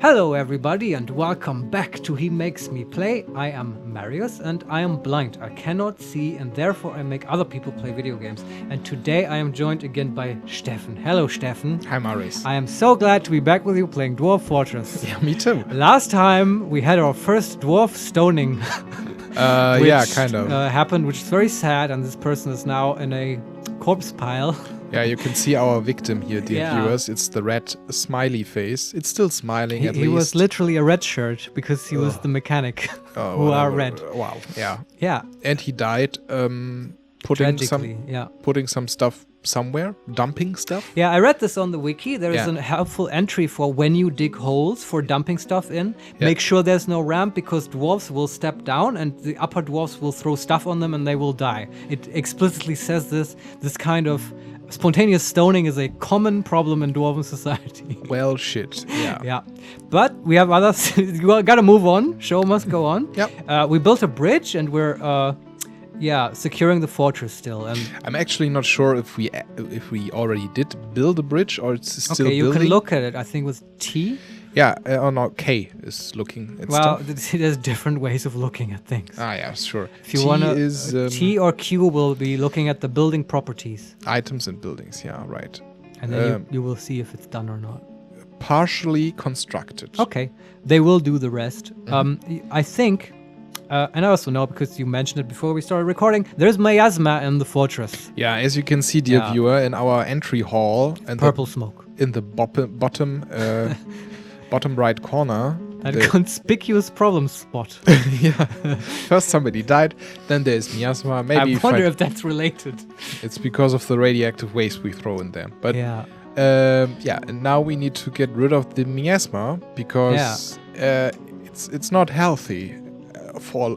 Hello everybody and welcome back to HeMakesMePlay. I am Marius and I am blind. I cannot see and therefore I make other people play video games. And today I am joined again by Steffen. Hello Steffen. Hi Marius. I am so glad to be back with you playing Dwarf Fortress. Yeah, me too. Last time we had our first dwarf stoning. Happened, which is very sad, and this person is now in a corpse pile. Yeah, you can see our victim here, dear viewers. It's the red smiley face. It's still smiling at least. He was literally a red shirt because he was the mechanic are red. Wow. Yeah. Yeah. And he died putting some stuff somewhere, dumping stuff. Yeah, I read this on the wiki. There is a helpful entry for when you dig holes for dumping stuff in. Yeah. Make sure there's no ramp because dwarves will step down and the upper dwarves will throw stuff on them and they will die. It explicitly says this kind of spontaneous stoning is a common problem in dwarven society. Well, shit. Yeah. Yeah. But we have others. You gotta move on. Show must go on. Yep. We built a bridge and we're securing the fortress still. And I'm actually not sure if we already did build a bridge or it's still building. You can look at it. I think it was T. Yeah, no, K is looking at stuff. Well, there's different ways of looking at things. Ah, yeah, sure. If you want T or Q will be looking at the building properties. Items and buildings, yeah, right. And then you will see if it's done or not. Partially constructed. Okay, they will do the rest. I think, and I also know because you mentioned it before we started recording, there's miasma in the fortress. Yeah, as you can see, dear viewer, in our entry hall. And purple smoke. In the bottom right corner. That conspicuous problem spot. Yeah. First somebody died, then there's miasma. Maybe I wonder if that's related. It's because of the radioactive waste we throw in there. But and now we need to get rid of the miasma because it's not healthy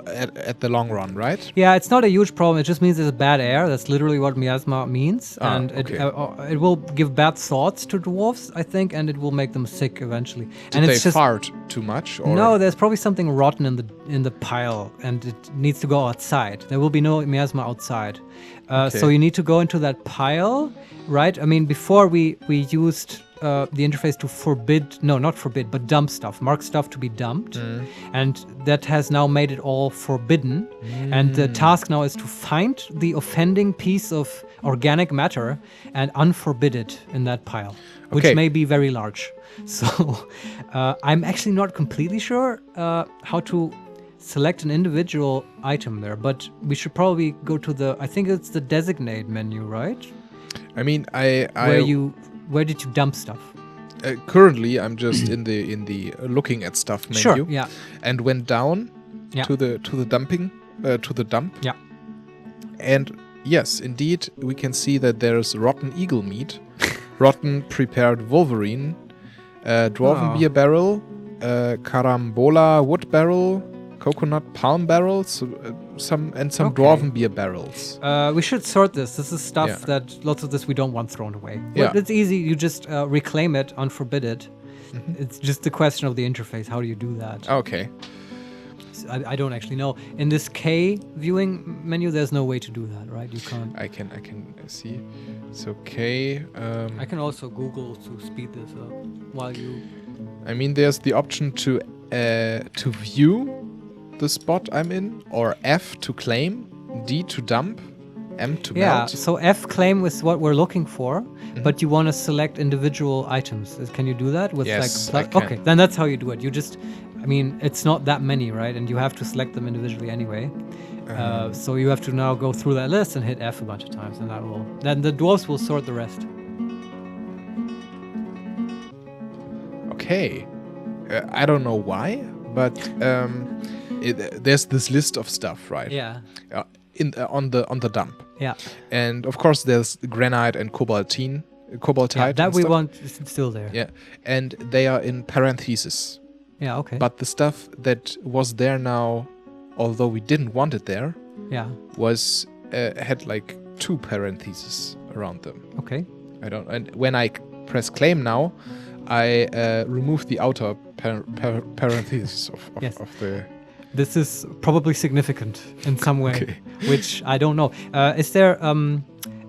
at the long run, right? Yeah, it's not a huge problem. It just means there's bad air. That's literally what miasma means. It will give bad thoughts to dwarves, I think, and it will make them sick eventually. Did they fart too much? Or? No, there's probably something rotten in the pile, and it needs to go outside. There will be no miasma outside. So you need to go into that pile, right? I mean, before we used the interface to dump stuff, mark stuff to be dumped, and that has now made it all forbidden. And the task now is to find the offending piece of organic matter and unforbid it in that pile, which may be very large. So I'm actually not completely sure how to select an individual item there, but we should probably go to I think it's the designate menu, right? I mean, Where did you dump stuff? Currently, I'm just in the looking at stuff menu. Sure, yeah. And went down to the dump. Yeah. And yes, indeed, we can see that there's rotten eagle meat, rotten prepared wolverine, dwarven beer barrel, carambola wood barrel, coconut palm barrels, some dwarven beer barrels. We should sort this. This is stuff that lots of this we don't want thrown away. Yeah. But it's easy. You just reclaim it, unforbid it. It's just the question of the interface. How do you do that? Okay. So I don't actually know. In this K viewing menu, there's no way to do that, right? You can't. I can see. It's okay. I can also Google to speed this up while you. I mean, there's the option to view the spot I'm in, or F to claim, D to dump, M to melt. Yeah, so F claim is what we're looking for, but you want to select individual items. Can you do that? With yes, I can. Okay, then that's how you do it. You just, I mean, it's not that many, right? And you have to select them individually anyway. So you have to now go through that list and hit F a bunch of times, and then the dwarves will sort the rest. Okay. I don't know why, but there's this list of stuff, right? Yeah. On the dump. Yeah. And of course there's granite and cobaltite. Yeah, that we want is still there. Yeah. And they are in parentheses. Yeah, okay. But the stuff that was there now, although we didn't want it there, was had like 2 parentheses around them. Okay. And when I press claim now, I remove the outer parentheses of the. This is probably significant in some way, which I don't know. Is there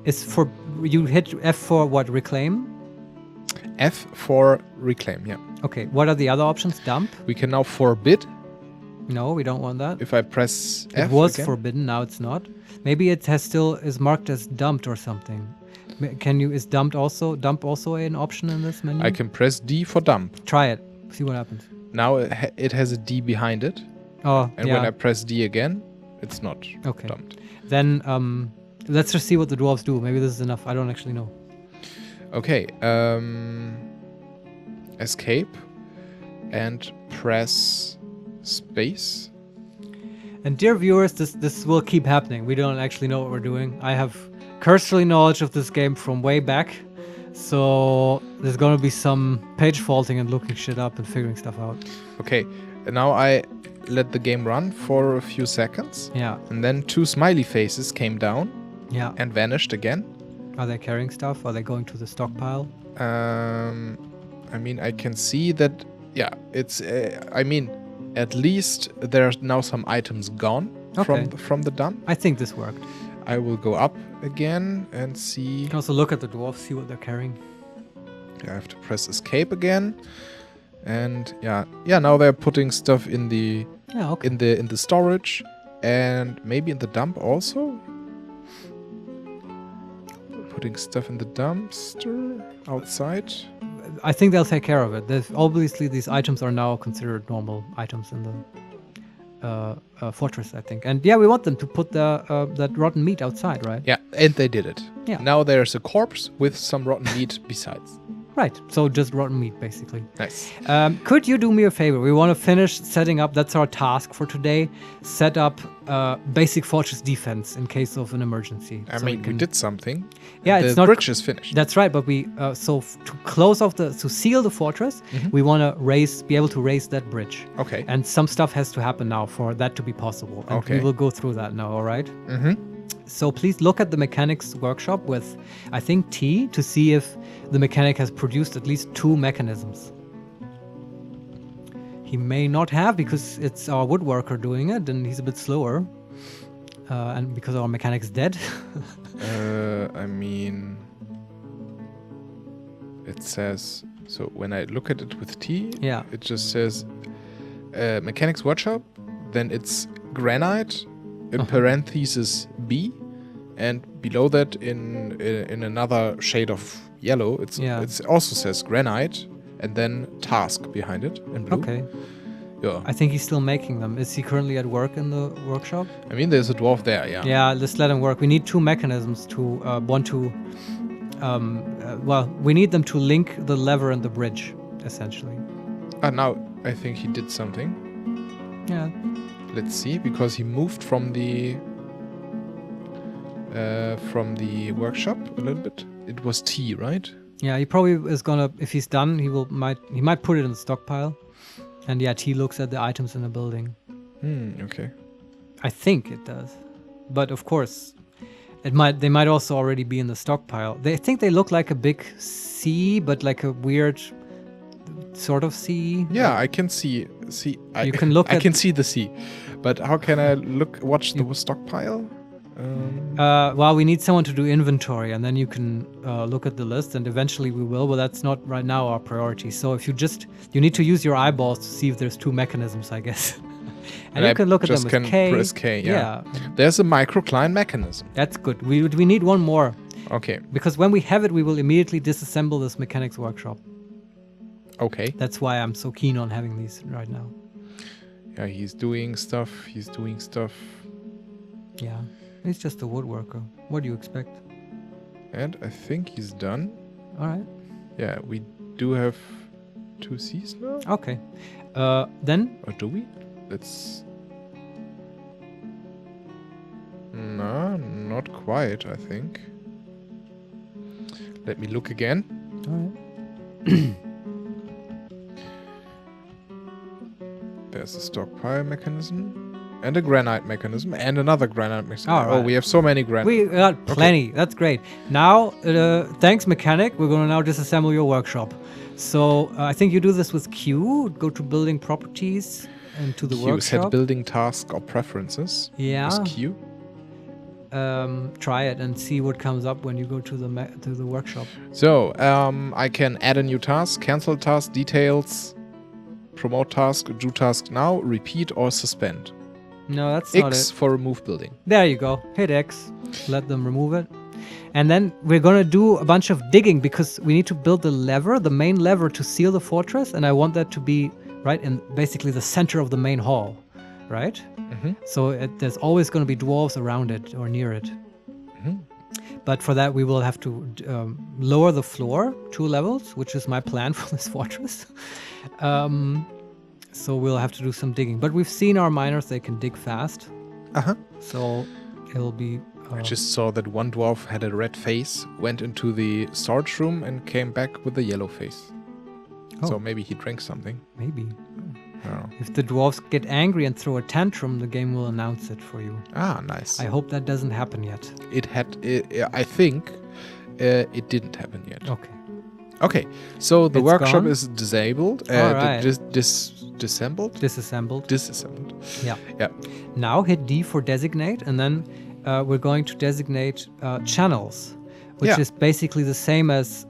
is for you hit F for what? Reclaim? F for reclaim, yeah. Okay, what are the other options? Dump? We can now forbid. No, we don't want that. If I press F It was again. forbidden, now it's not. Maybe it is marked as dumped or something. Is dump also an option in this menu? I can press D for dump. Try it. See what happens. Now it has a D behind it. Oh, And when I press D again, it's not dumped. Then let's just see what the dwarves do. Maybe this is enough. I don't actually know. Okay. Escape and press space. And dear viewers, this will keep happening. We don't actually know what we're doing. I have cursory knowledge of this game from way back. So there's going to be some page faulting and looking shit up and figuring stuff out. Okay. And now I let the game run for a few seconds. Yeah. And then 2 smiley faces came down. Yeah. And vanished again. Are they carrying stuff? Are they going to the stockpile? I mean, I can see that, yeah, it's, at least there are now some items gone from the dump. I think this worked. I will go up again and see. You can also look at the dwarves, see what they're carrying. I have to press escape again. And yeah, now they're putting stuff in the in the storage and maybe in the dump also. Putting stuff in the dumpster outside. I think they'll take care of it. Obviously, these items are now considered normal items in the fortress, I think. And yeah, we want them to put that rotten meat outside, right? Yeah, and they did it. Yeah. Now there's a corpse with some rotten meat besides. Right, so just rotten meat, basically. Nice. Could you do me a favor? We want to finish setting up, that's our task for today, set up basic fortress defense in case of an emergency. I mean, we did something. Yeah, the it's not... bridge is finished. That's right, but we, to close off to seal the fortress, we want to be able to raise that bridge. Okay. And some stuff has to happen now for that to be possible. And we will go through that now, all right? Mm-hmm. So please look at the mechanics workshop with, I think, T to see if the mechanic has produced at least 2 mechanisms. He may not have because it's our woodworker doing it and he's a bit slower. And because our mechanic's dead. I mean, it says, so when I look at it with T, it just says mechanics workshop, then it's granite, in parentheses B, and below that in another shade of yellow, it also says granite, and then task behind it in blue. Okay. Yeah. I think he's still making them. Is he currently at work in the workshop? I mean, there's a dwarf there, yeah. Yeah, let's let him work. We need 2 mechanisms to we need them to link the lever and the bridge, essentially. Now I think he did something. Yeah. Let's see, because he moved from the workshop a little bit. It was T, right? Yeah, he probably is gonna. If he's done, he might put it in the stockpile. And yeah, T looks at the items in the building. Okay. I think it does, but of course, they might also already be in the stockpile. I think they look like a big C, but like a weird sort of C. Yeah, I can see. You can look. I can see the C, but how can I watch the stockpile? Well, we need someone to do inventory, and then you can look at the list, and eventually we will. But that's not right now our priority. So if you need to use your eyeballs to see if there's 2 mechanisms, I guess. and you can look at them with K. Press K. Yeah. There's a microcline mechanism. That's good. We need one more. Okay. Because when we have it, we will immediately disassemble this mechanics workshop. Okay. That's why I'm so keen on having these right now. Yeah, he's doing stuff. Yeah. He's just a woodworker. What do you expect? And I think he's done. All right. Yeah, we do have 2 C's now. Okay. Then? Or do we? Let's... No, not quite, I think. Let me look again. All right. There's a stockpile mechanism. And a granite mechanism, and another granite mechanism. Right. Oh, we have so many granite. We got plenty. Okay. That's great. Now, thanks, mechanic. We're going to now disassemble your workshop. So I think you do this with Q. Go to building properties and to the workshop. Set building task or preferences. Yeah. With Q. try it and see what comes up when you go to the workshop. So I can add a new task, cancel task, details, promote task, do task now, repeat or suspend. No, that's not it. X for remove building. There you go. Hit X. Let them remove it. And then we're going to do a bunch of digging because we need to build the main lever to seal the fortress. And I want that to be right in basically the center of the main hall, right? Mm-hmm. So there's always going to be dwarves around it or near it. Mm-hmm. But for that, we will have to lower the floor 2 levels, which is my plan for this fortress. So we'll have to do some digging. But we've seen our miners, they can dig fast. Uh-huh. So it'll be... I just saw that one dwarf had a red face, went into the storage room and came back with a yellow face. Oh. So maybe he drank something. Maybe. If the dwarves get angry and throw a tantrum, the game will announce it for you. Ah, nice. I hope that doesn't happen yet. I think it didn't happen yet. Okay. Okay, so the workshop gone? Is disabled. Right. Disassembled? Disassembled. Yeah. Now hit D for designate, and then we're going to designate channels, which is basically the same as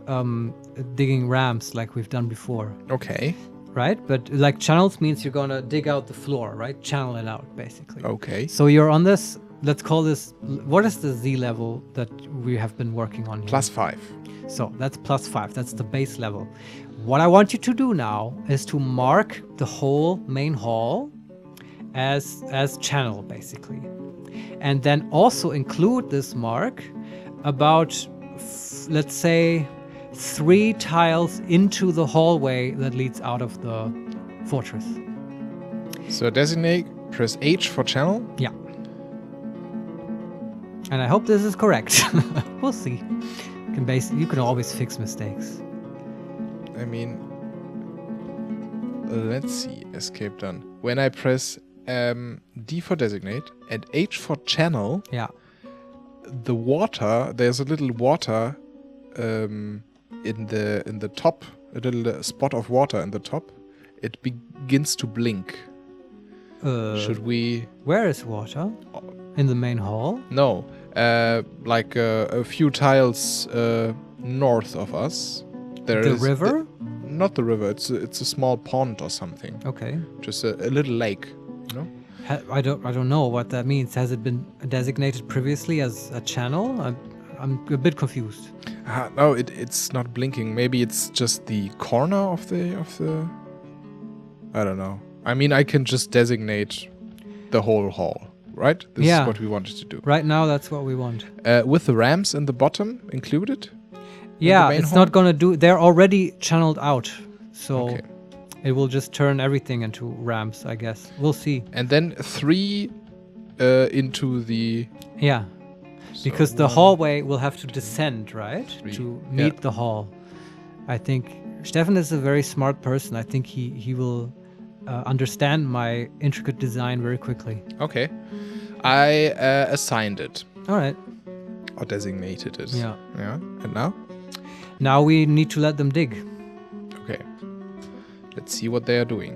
digging ramps like we've done before. Okay. Right? But like channels means you're going to dig out the floor, right? Channel it out, basically. Okay. So you're on this, let's call this, what is the Z level that we have been working on here? +5. So that's +5. That's the base level. What I want you to do now is to mark the whole main hall as channel, basically. And then also include this mark about, let's say, 3 tiles into the hallway that leads out of the fortress. So designate, press H for channel. Yeah. And I hope this is correct. We'll see. You can always fix mistakes. I mean, let's see. Escape done. When I press D for designate and H for channel, the water, there's a little water in the top, a little spot of water in the top. It begins to blink. Should we... Where is water? In the main hall? No. Like a few tiles north of us. There is the river? Not the river. It's a small pond or something. Okay. Just a little lake. You know? I don't know what that means. Has it been designated previously as a channel? I'm a bit confused. No, it's not blinking. Maybe it's just the corner of the. I don't know. I mean, I can just designate the whole hall. Right? This is what we wanted to do. Right now, that's what we want. With the ramps in the bottom included? Yeah, it's not going to do... They're already channeled out. So it will just turn everything into ramps, I guess. We'll see. And then 3 into the... Yeah. So because the hallway will have to descend, right? 3. To meet the hall. I think Steffen is a very smart person. I think he will... understand my intricate design very quickly. Okay. I assigned it. All right. Or designated it. Yeah. And now? Now we need to let them dig. Okay. Let's see what they are doing.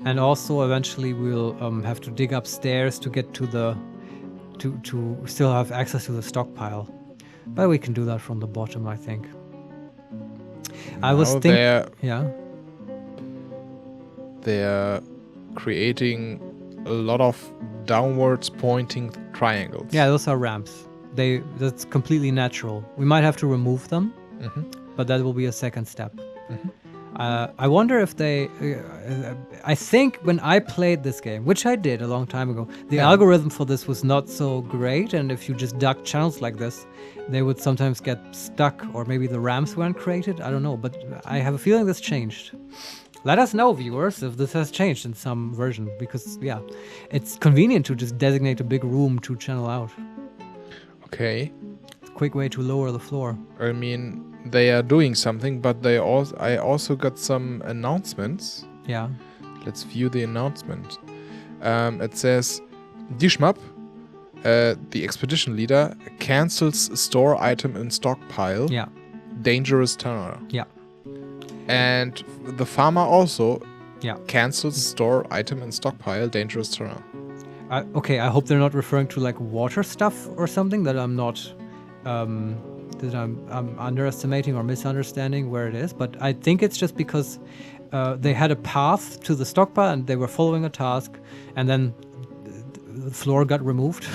And also eventually we'll have to dig upstairs to get to the... to still have access to the stockpile. But we can do that from the bottom, I think. I was thinking... Yeah. They're creating a lot of downwards pointing triangles. Yeah, those are ramps. That's completely natural. We might have to remove them, but that will be a second step. I wonder if they... I think when I played this game, which I did a long time ago, the algorithm for this was not so great, and if you just dug channels like this, they would sometimes get stuck, or maybe the ramps weren't created. I don't know, but I have a feeling this changed. Let us know, viewers, if this has changed in some version, because, it's convenient to just designate a big room to channel out. Okay. It's a quick way to lower the floor. I mean, they are doing something, but I also got some announcements. Yeah. Let's view the announcement. It says, Dishmap, the expedition leader, cancels store item in stockpile. Yeah. Dangerous tunnel. Yeah. And the farmer also Yeah. cancels store item and stockpile dangerous terrain. I hope they're not referring to like water stuff or something that I'm not, that I'm underestimating or misunderstanding where it is. But I think it's just because they had a path to the stockpile and they were following a task, and then the floor got removed.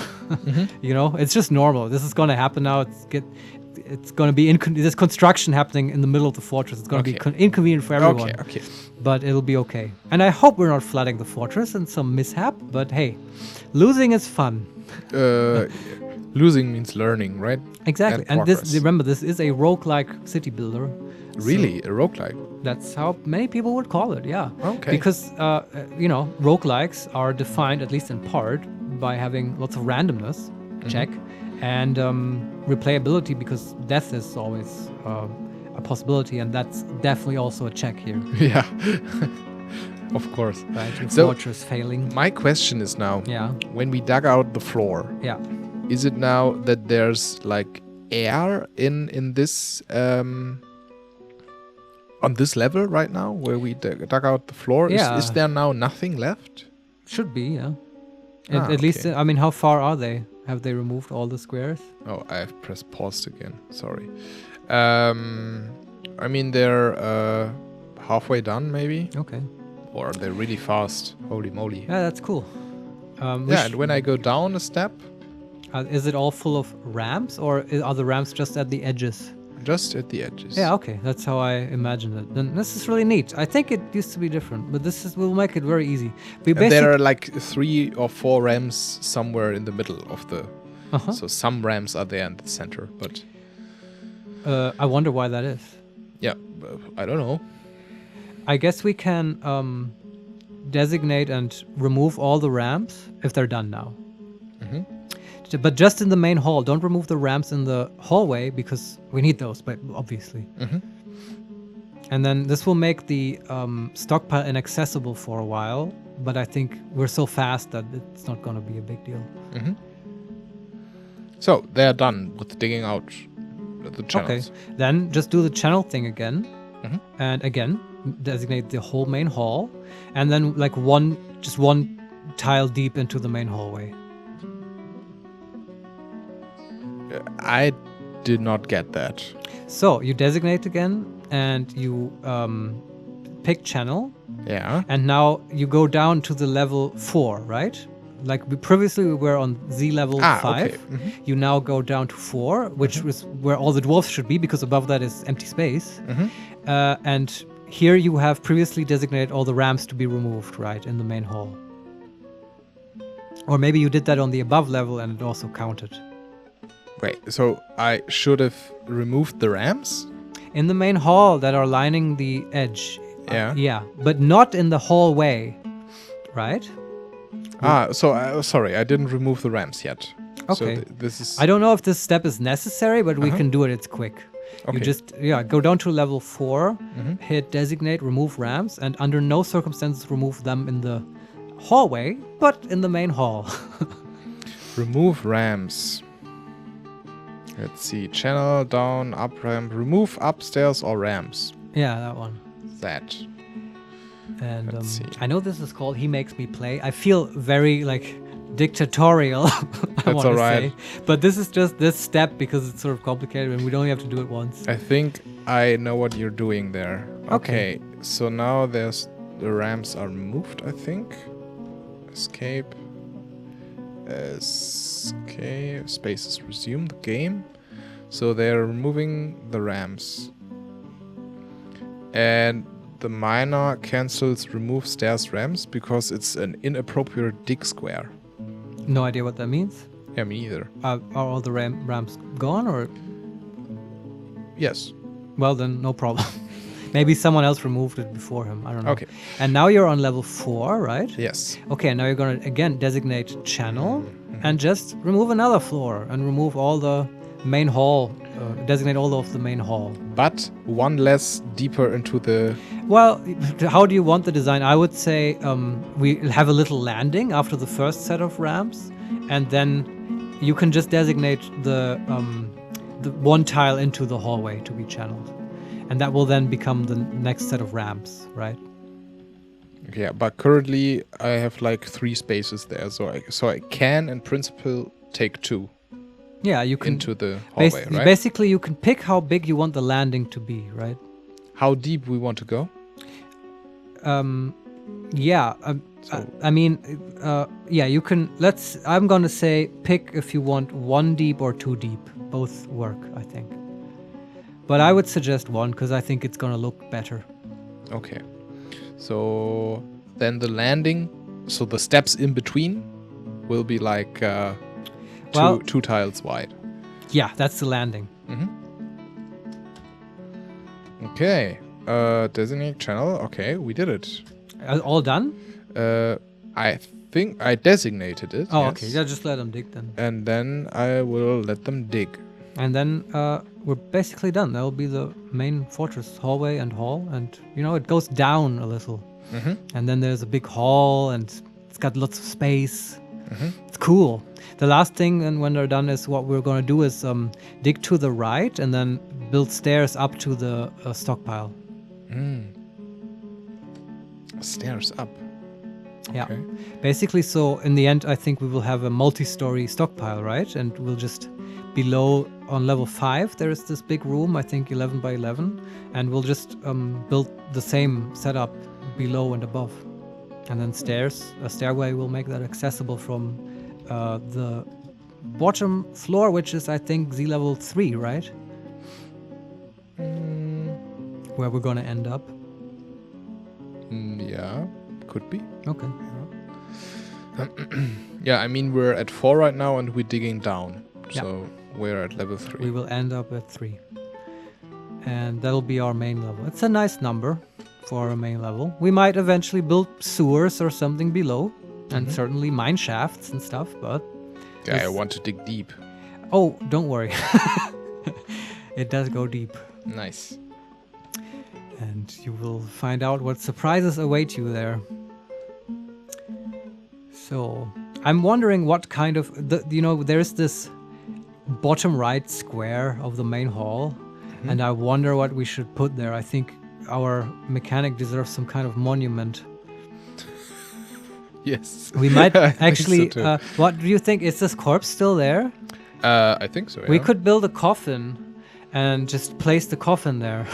You know, it's just normal. This is going to happen now. It's going to be there's construction happening in the middle of the fortress. It's going to be inconvenient for everyone. Okay. But it'll be okay. And I hope we're not flooding the fortress and some mishap. But hey, losing is fun. Losing means learning, right? Exactly. And remember, this is a roguelike city builder. Really? So a roguelike? That's how many people would call it, yeah. Okay. Because, roguelikes are defined, at least in part, by having lots of randomness, check, and replayability, because death is always a possibility, and that's definitely also a check here. Yeah. Of course. Right, your fortress failing. My question is now, when we dug out the floor, is it now that there's like air in this on this level right now where we dug out the floor? Yeah. Is there now nothing left? Should be, yeah. At least, I mean, how far are they? Have they removed all the squares? Oh, I've pressed paused again. Sorry. I mean, they're halfway done, maybe. Okay. Or are they really fast? Holy moly. Yeah, that's cool. And when I go down a step... is it all full of ramps, or are the ramps just at the edges? Just at the edges. Yeah, okay. That's how I imagined it. Then this is really neat. I think it used to be different, but we'll make it very easy. There are like 3 or 4 ramps somewhere in the middle of the... So some ramps are there in the center, but... I wonder why that is. Yeah, I don't know. I guess we can designate and remove all the ramps if they're done now. But just in the main hall. Don't remove the ramps in the hallway because we need those, but obviously. And then this will make the stockpile inaccessible for a while, but I think we're so fast that it's not going to be a big deal. So they're done with digging out the channels. Okay, then just do the channel thing again, and again designate the whole main hall, and then like one tile deep into the main hallway. I did not get that. So you designate again, and you pick channel. Yeah. And now you go down to the level 4, right? Like previously we were on Z level 5. Okay. You now go down to 4, which is where all the dwarfs should be, because above that is empty space. And here you have previously designated all the ramps to be removed, right, in the main hall. Or maybe you did that on the above level and it also counted. Wait, so I should have removed the ramps? In the main hall that are lining the edge. Yeah. Yeah, but not in the hallway, right? Sorry, I didn't remove the ramps yet. Okay. So this is... I don't know if this step is necessary, but we can do it. It's quick. Okay. You just, go down to level 4, hit designate, remove ramps, and under no circumstances remove them in the hallway, but in the main hall. Remove ramps. Let's see. Channel, down, up ramp. Remove upstairs or ramps. Yeah, that one. That. And I know this is called HeMakesMePlay. I feel very dictatorial. That's all right. But this is just this step because it's sort of complicated and we only have to do it once. I think I know what you're doing there. Okay. So now the ramps are moved, I think. Escape. Spaces resume the game. So they're removing the ramps. And the miner cancels remove stairs ramps because it's an inappropriate dig square. No idea what that means. Yeah, me either. Are all the ramps gone or? Yes. Well, then no problem. Maybe someone else removed it before him. I don't know. Okay. And now you're on level 4, right? Yes. Okay, now you're going to again designate channel and just remove another floor and remove all the main hall. Designate all of the main hall. But one less deeper into the... Well, how do you want the design? I would say we have a little landing after the first set of ramps, and then you can just designate the one tile into the hallway to be channeled. And that will then become the next set of ramps, right? Okay, but currently I have like 3 spaces there, so I can in principle take 2. Yeah, you can into the hallway, right? Basically, you can pick how big you want the landing to be, right? How deep we want to go? Yeah. You can. I'm gonna say pick if you want 1 deep or 2 deep. Both work, I think. But I would suggest 1 because I think it's gonna look better. Okay. So then the landing, so the steps in between, will be like two tiles wide. Yeah, that's the landing. Okay. Designate channel. Okay, we did it. All done? I think I designated it. Oh, yes. okay. Yeah, just let them dig then. And then I will let them dig. And then we're basically done. That will be the main fortress, hallway and hall. And, it goes down a little. And then there's a big hall and it's got lots of space. It's cool. The last thing, and when they're done, is what we're going to do is dig to the right and then build stairs up to the stockpile. Stairs up. Yeah. Okay. Basically, so in the end, I think we will have a multi-story stockpile, right? And we'll just below on level 5, there is this big room, I think 11 by 11. And we'll just build the same setup below and above. And then a stairway will make that accessible from the bottom floor, which is, I think, Z level 3, right? Where we're going to end up. Yeah, could be. Okay. Yeah, I mean, we're at 4 right now and we're digging down. So we're at level 3. We will end up at 3. And that'll be our main level. It's a nice number for our main level. We might eventually build sewers or something below. And certainly mine shafts and stuff, but... Yeah, I want to dig deep. Oh, don't worry. It does go deep. Nice. And you will find out what surprises await you there. So, I'm wondering what kind of... there's this bottom right square of the main hall. And I wonder what we should put there. I think our mechanic deserves some kind of monument. Yes. We might actually... So what do you think? Is this corpse still there? I think so, yeah. We could build a coffin and just place the coffin there.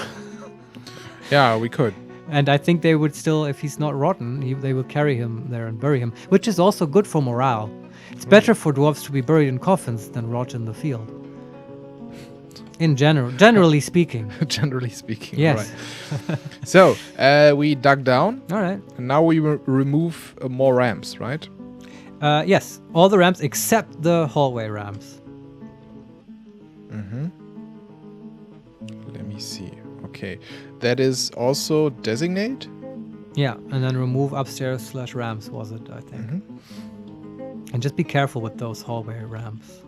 Yeah, we could. And I think they would still, if he's not rotten, they will carry him there and bury him, which is also good for morale. It's better for dwarves to be buried in coffins than rot in the field. In generally speaking. Generally speaking, yes. Right. So, we dug down. All right. And now we remove more ramps, right? Yes, all the ramps except the hallway ramps. Let me see. Okay. That is also designate? Yeah, and then remove upstairs / ramps was it, I think. And just be careful with those hallway ramps.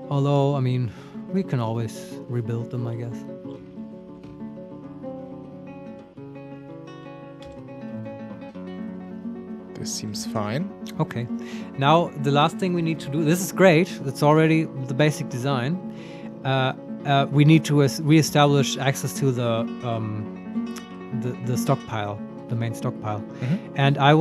Although, I mean, we can always rebuild them, I guess. This seems fine. Okay. Now, the last thing we need to do, this is great. It's already the basic design. We need to reestablish access to the stockpile, the main stockpile. And I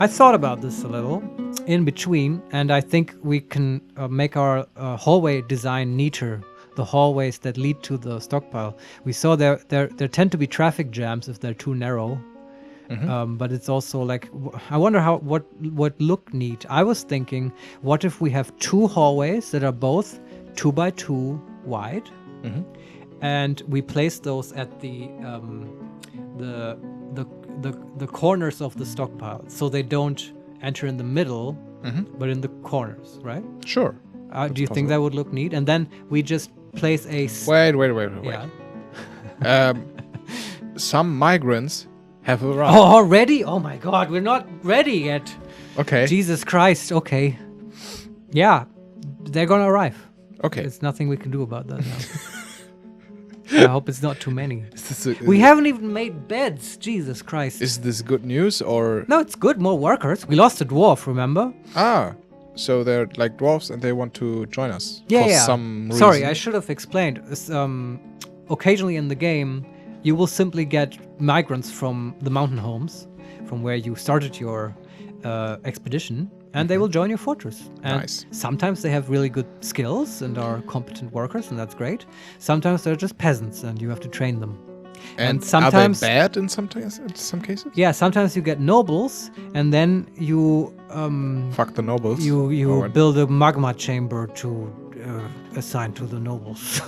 thought about this a little in between, and I think we can make our hallway design neater. The hallways that lead to the stockpile. We saw there tend to be traffic jams if they're too narrow. But it's also like, I wonder what look neat. I was thinking, what if we have 2 hallways that are both 2 by 2 wide, and we place those at the corners of the stockpile, so they don't enter in the middle, but in the corners, right? Sure. Do you think that would look neat? And then we just place a... Wait. Yeah. Some migrants have arrived. Oh, already? Oh my God, we're not ready yet. Okay. Jesus Christ. Okay. Yeah, they're gonna arrive. Okay. There's nothing we can do about that now. I hope it's not too many. We haven't even made beds. Jesus Christ. Is this good news or? No, it's good. More workers. We lost a dwarf, remember? Ah, so they're like dwarfs and they want to join us. Yeah, for yeah. some reason. Sorry, I should have explained. Occasionally in the game, you will simply get migrants from the mountain homes, from where you started your expedition, and they will join your fortress. And Nice. sometimes they have really good skills and are competent workers, and that's great. Sometimes they're just peasants, and you have to train them. And sometimes are they bad in some cases? Yeah, sometimes you get nobles, and then you Fuck the nobles. you build a magma chamber to assign to the nobles.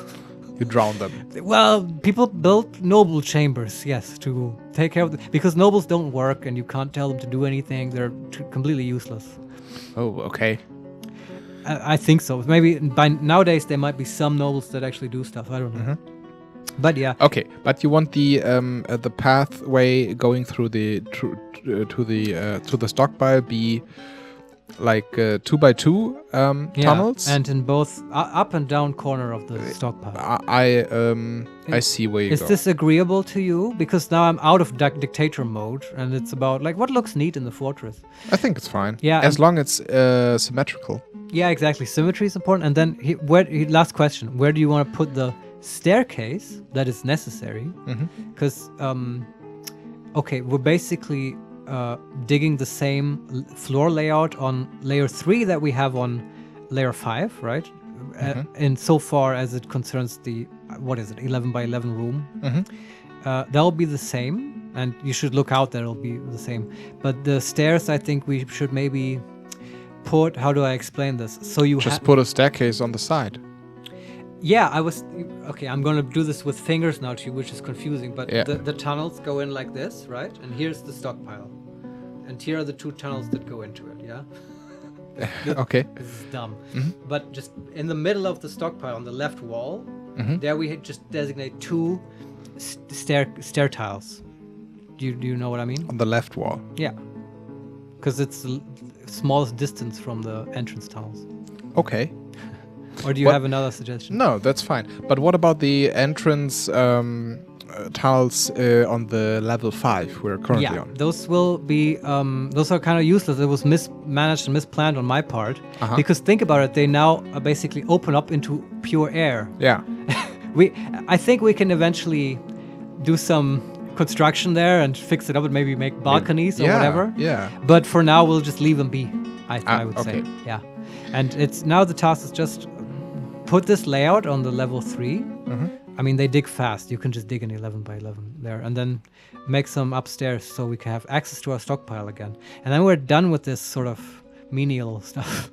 You drown them. Well, people build noble chambers, yes, to take care of because nobles don't work, and you can't tell them to do anything. They're completely useless. Oh, okay. I think so. Maybe by nowadays there might be some nobles that actually do stuff. I don't know. But yeah. Okay, but you want the pathway going through the to the stockpile be like 2x2 tunnels, and in both up and down corner of the stockpile. I see where you go. Is this agreeable to you? Because now I'm out of dictator mode, and it's about like what looks neat in the fortress. I think it's fine. Yeah, as long as it's symmetrical. Yeah, exactly. Symmetry is important. And then last question: where do you want to put the staircase that is necessary? Because okay, we're basically digging the same floor layout on layer 3 that we have on layer 5, right? In so far as it concerns the 11 by 11 room. That'll be the same, and you should look out that it'll be the same. But the stairs, I think we should maybe put, how do I explain this? So you just put a staircase on the side. Yeah, I'm gonna do this with fingers now too, which is confusing, but the tunnels go in like this, right? And here's the stockpile. And here are the 2 tunnels that go into it, yeah? Okay. This is dumb. But just in the middle of the stockpile, on the left wall, there we just designate 2 stair tiles. Do you know what I mean? On the left wall. Yeah. Because it's the smallest distance from the entrance tunnels. Okay. Or do you have another suggestion? No, that's fine. But what about the entrance tiles on the level 5 we're currently on? Those will be those are kind of useless. It was mismanaged and misplanned on my part. Because think about it, they now basically open up into pure air. Yeah. I think we can eventually do some construction there and fix it up and maybe make balconies or whatever. Yeah. But for now, we'll just leave them be. I would say. Yeah. And it's now the task is just put this layout on the level 3. I mean, they dig fast. You can just dig an 11 by 11 there, and then make some upstairs so we can have access to our stockpile again. And then we're done with this sort of menial stuff.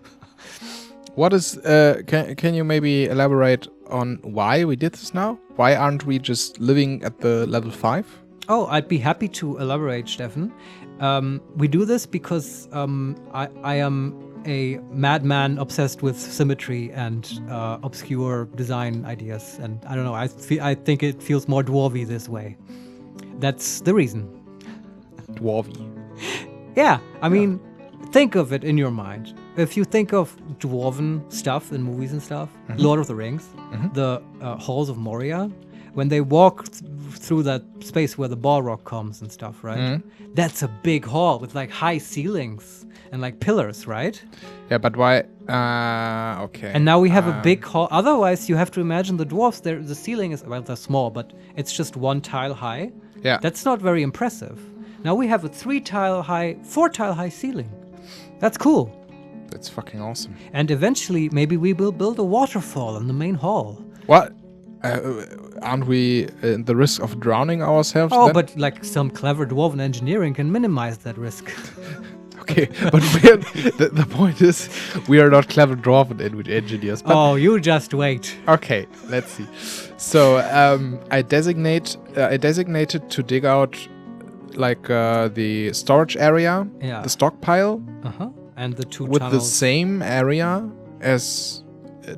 What is? Can you maybe elaborate on why we did this now? Why aren't we just living at the level 5? Oh, I'd be happy to elaborate, Steffen. We do this because I am a madman obsessed with symmetry and obscure design ideas, and I don't know. I think it feels more dwarvy this way. That's the reason. Dwarvy. Yeah, I mean, think of it in your mind. If you think of dwarven stuff in movies and stuff, Lord of the Rings, the halls of Moria, when they walk through that space where the Balrog comes and stuff, right? That's a big hall with like high ceilings and like pillars, right? Yeah, but why? Okay. And now we have a big hall. Otherwise, you have to imagine the dwarfs. The ceiling is, well, they're small, but it's just 1 tile high. Yeah. That's not very impressive. Now we have a 4 tile high ceiling. That's cool. That's fucking awesome. And eventually, maybe we will build a waterfall in the main hall. What? Aren't we in the risk of drowning ourselves? Oh, then? but like some clever dwarven engineering can minimize that risk. Okay, but the point is, we are not clever dwarven engineers. But oh, you just wait. Okay, let's see. So I designated to dig out like the storage area, the stockpile, and the 2 with tunnels. the same area as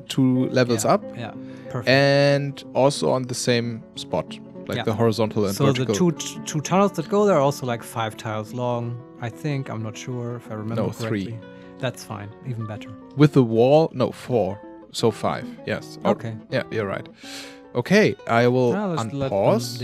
2 levels up. Yeah, perfect. And also on the same spot, like the horizontal and vertical. So the two tunnels that go there are also like 5 tiles long, I think. I'm not sure if I remember correctly. 3. That's fine, even better. With the wall, 4. So 5, yes. Okay. Yeah, you're right. Okay, I will unpause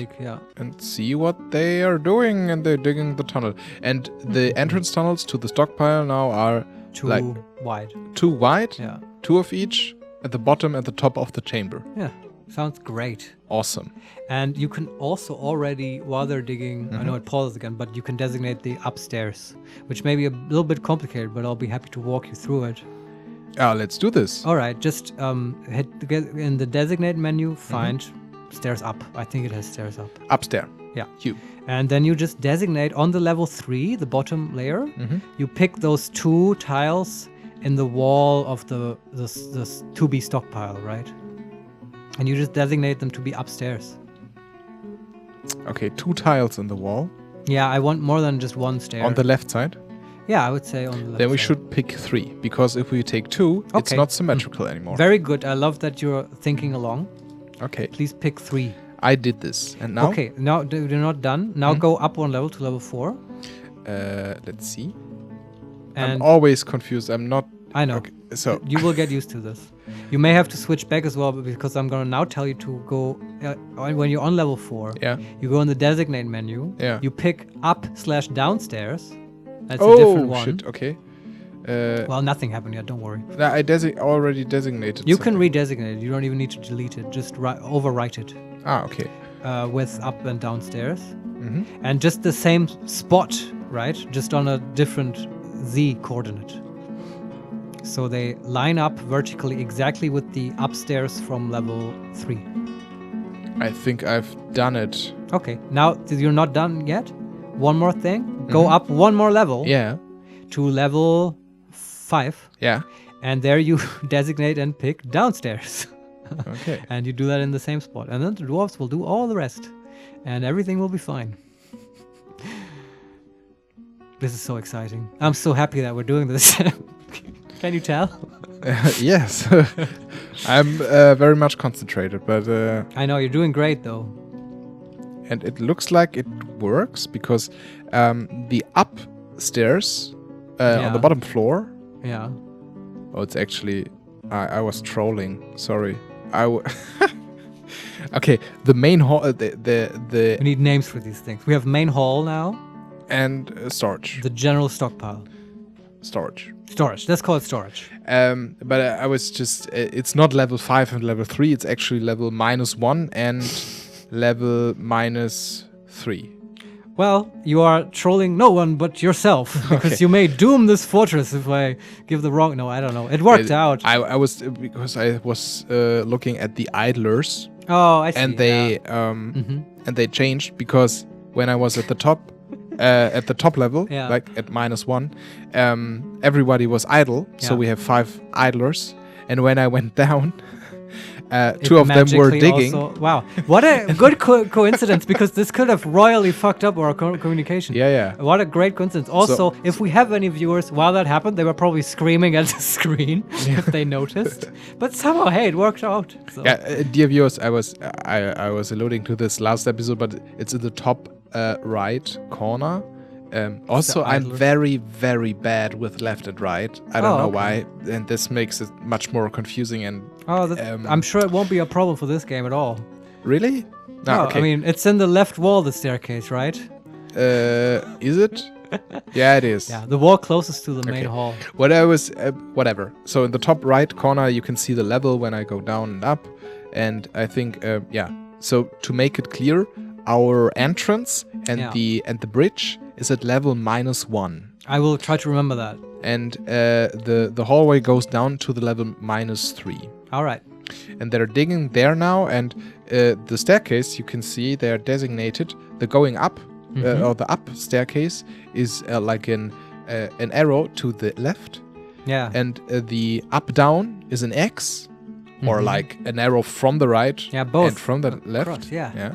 and see what they are doing, and they're digging the tunnel. And the entrance tunnels to the stockpile now are 2 wide. 2 wide? Yeah. 2 of each at the bottom and the top of the chamber. Yeah. Sounds great. Awesome. And you can also already, while they're digging, I know it pauses again, but you can designate the upstairs, which may be a little bit complicated, but I'll be happy to walk you through it. Let's do this. All right, just hit in the designate menu, find stairs up. I think it has stairs up. Upstairs. Yeah. You. And then you just designate on the level 3, the bottom layer, you pick those 2 tiles in the wall of the to-be stockpile, right? And you just designate them to be upstairs. Okay, 2 tiles in the wall. Yeah, I want more than just 1 stair. On the left side? Yeah, I would say on the left Then we side. should pick 3, because if we take 2, it's not symmetrical anymore. Very good. I love that you're thinking along. Okay. Please pick 3. I did this. And now? Okay, now you're not done. Now go up 1 level to level 4. Let's see. And I'm always confused. I'm not... I know. Okay, so... You will get used to this. You may have to switch back as well, because I'm going to now tell you to go... when you're on level 4, you go in the designate menu. Yeah. You pick up/downstairs. That's a different one. Oh, shit. Okay. Well, nothing happened yet. Don't worry. I already designated You something. can redesignate it. You don't even need to delete it. Just overwrite it. Okay. With up and downstairs. And just the same spot, right? Just on a different Z coordinate. So they line up vertically exactly with the upstairs from level 3. I think I've done it. Okay, now you're not done yet. One more thing. Go up 1 more level. Yeah. To level 5. Yeah. And there you designate and pick downstairs. Okay. And you do that in the same spot. And then the dwarves will do all the rest. And everything will be fine. This is so exciting. I'm so happy that we're doing this. Can you tell? Yes. I'm very much concentrated, but... I know, you're doing great, though. And it looks like it works, because the upstairs on the bottom floor... Yeah. Oh, it's actually... I was trolling. Sorry. Okay, the main hall... We need names for these things. We have main hall now. And storage. The general stockpile. Storage. Storage. Let's call it storage. But I was just... it's not level 5 and level 3. It's actually level -1 and level -3. Well, you are trolling no one but yourself. Because you may doom this fortress if I give the wrong... No, I don't know. It worked out. I was... Because I was looking at the idlers. Oh, I see. And they... And they changed, because when I was at the top... at the top level, like at -1, everybody was idle, so we have 5 idlers. And when I went down, 2 of them were digging. Wow, what a good coincidence, because this could have royally fucked up our communication. Yeah. What a great coincidence. Also, if we have any viewers, while that happened, they were probably screaming at the screen if they noticed. But somehow, hey, it worked out. So. Yeah, dear viewers, I was alluding to this last episode, but it's in the top right corner. Also, I'm very, very bad with left and right. I don't know why, and this makes it much more confusing. And I'm sure it won't be a problem for this game at all. Really? No, okay. I mean, it's in the left wall, the staircase, right? Is it? Yeah, it is. Yeah, the wall closest to the main hall. Whatever. So in the top right corner, you can see the level when I go down and up. And I think, So to make it clear, our entrance and the bridge is at level -1. I will try to remember that. And the hallway goes down to the level -3. All right. And they're digging there now, and the staircase, you can see they're designated. The going up, or the up staircase, is like an arrow to the left. Yeah. And the up-down is an X, or like an arrow from the right. Yeah, both. And from the left. Cross, yeah.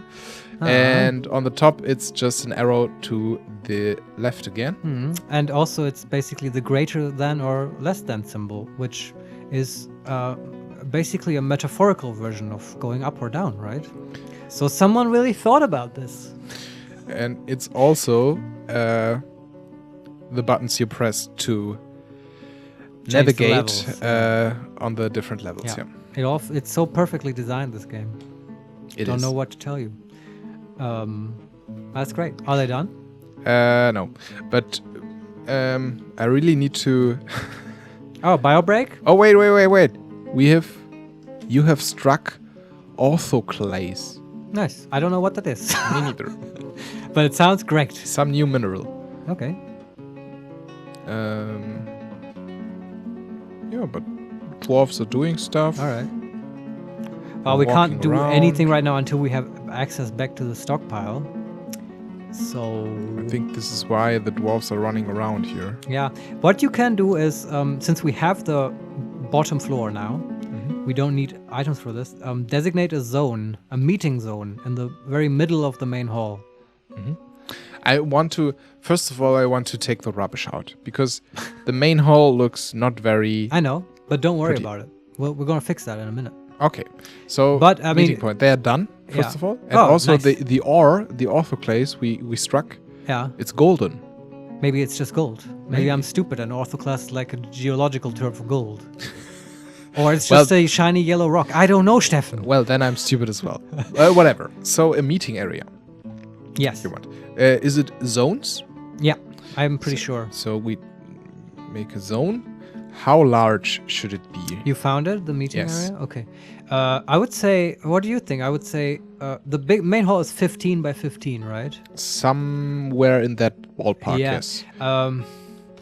And on the top, it's just an arrow to the left again. And also, it's basically the greater than or less than symbol, which is basically a metaphorical version of going up or down, right? So someone really thought about this. And it's also the buttons you press to navigate on the different levels. Yeah. It's so perfectly designed, this game. Don't know what to tell you. That's great. Are they done? No, but I really need to. Oh, bio break? Oh wait! You have struck orthoclase. Nice. I don't know what that is. Me neither. But it sounds great. Some new mineral. Okay. Yeah, but dwarves are doing stuff. All right. Well, we can't do anything right now until we have access back to the stockpile. So I think this is why the dwarves are running around here. Yeah. What you can do is, since we have the bottom floor now, we don't need items for this. Designate a zone, a meeting zone, in the very middle of the main hall. First of all, I want to take the rubbish out, because the main hall looks not very... I know, but don't worry pretty. about it. Well, we're going to fix that in a minute. Okay, so but, I meeting mean, point. They are done, first of all. And oh, also nice. the orthoclase we struck, it's golden. Maybe it's just gold. Maybe I'm stupid and orthoclase is like a geological term for gold. Or it's just a shiny yellow rock. I don't know, Steffen. Well, then I'm stupid as well. Whatever. So a meeting area. Yes. You want. Is it zones? Yeah, I'm pretty sure. So we make a zone. How large should it be? You found it, the meeting Yes. area? Okay. I would say, what do you think? I would say the big main hall is 15 by 15, right? Somewhere in that ballpark, yes.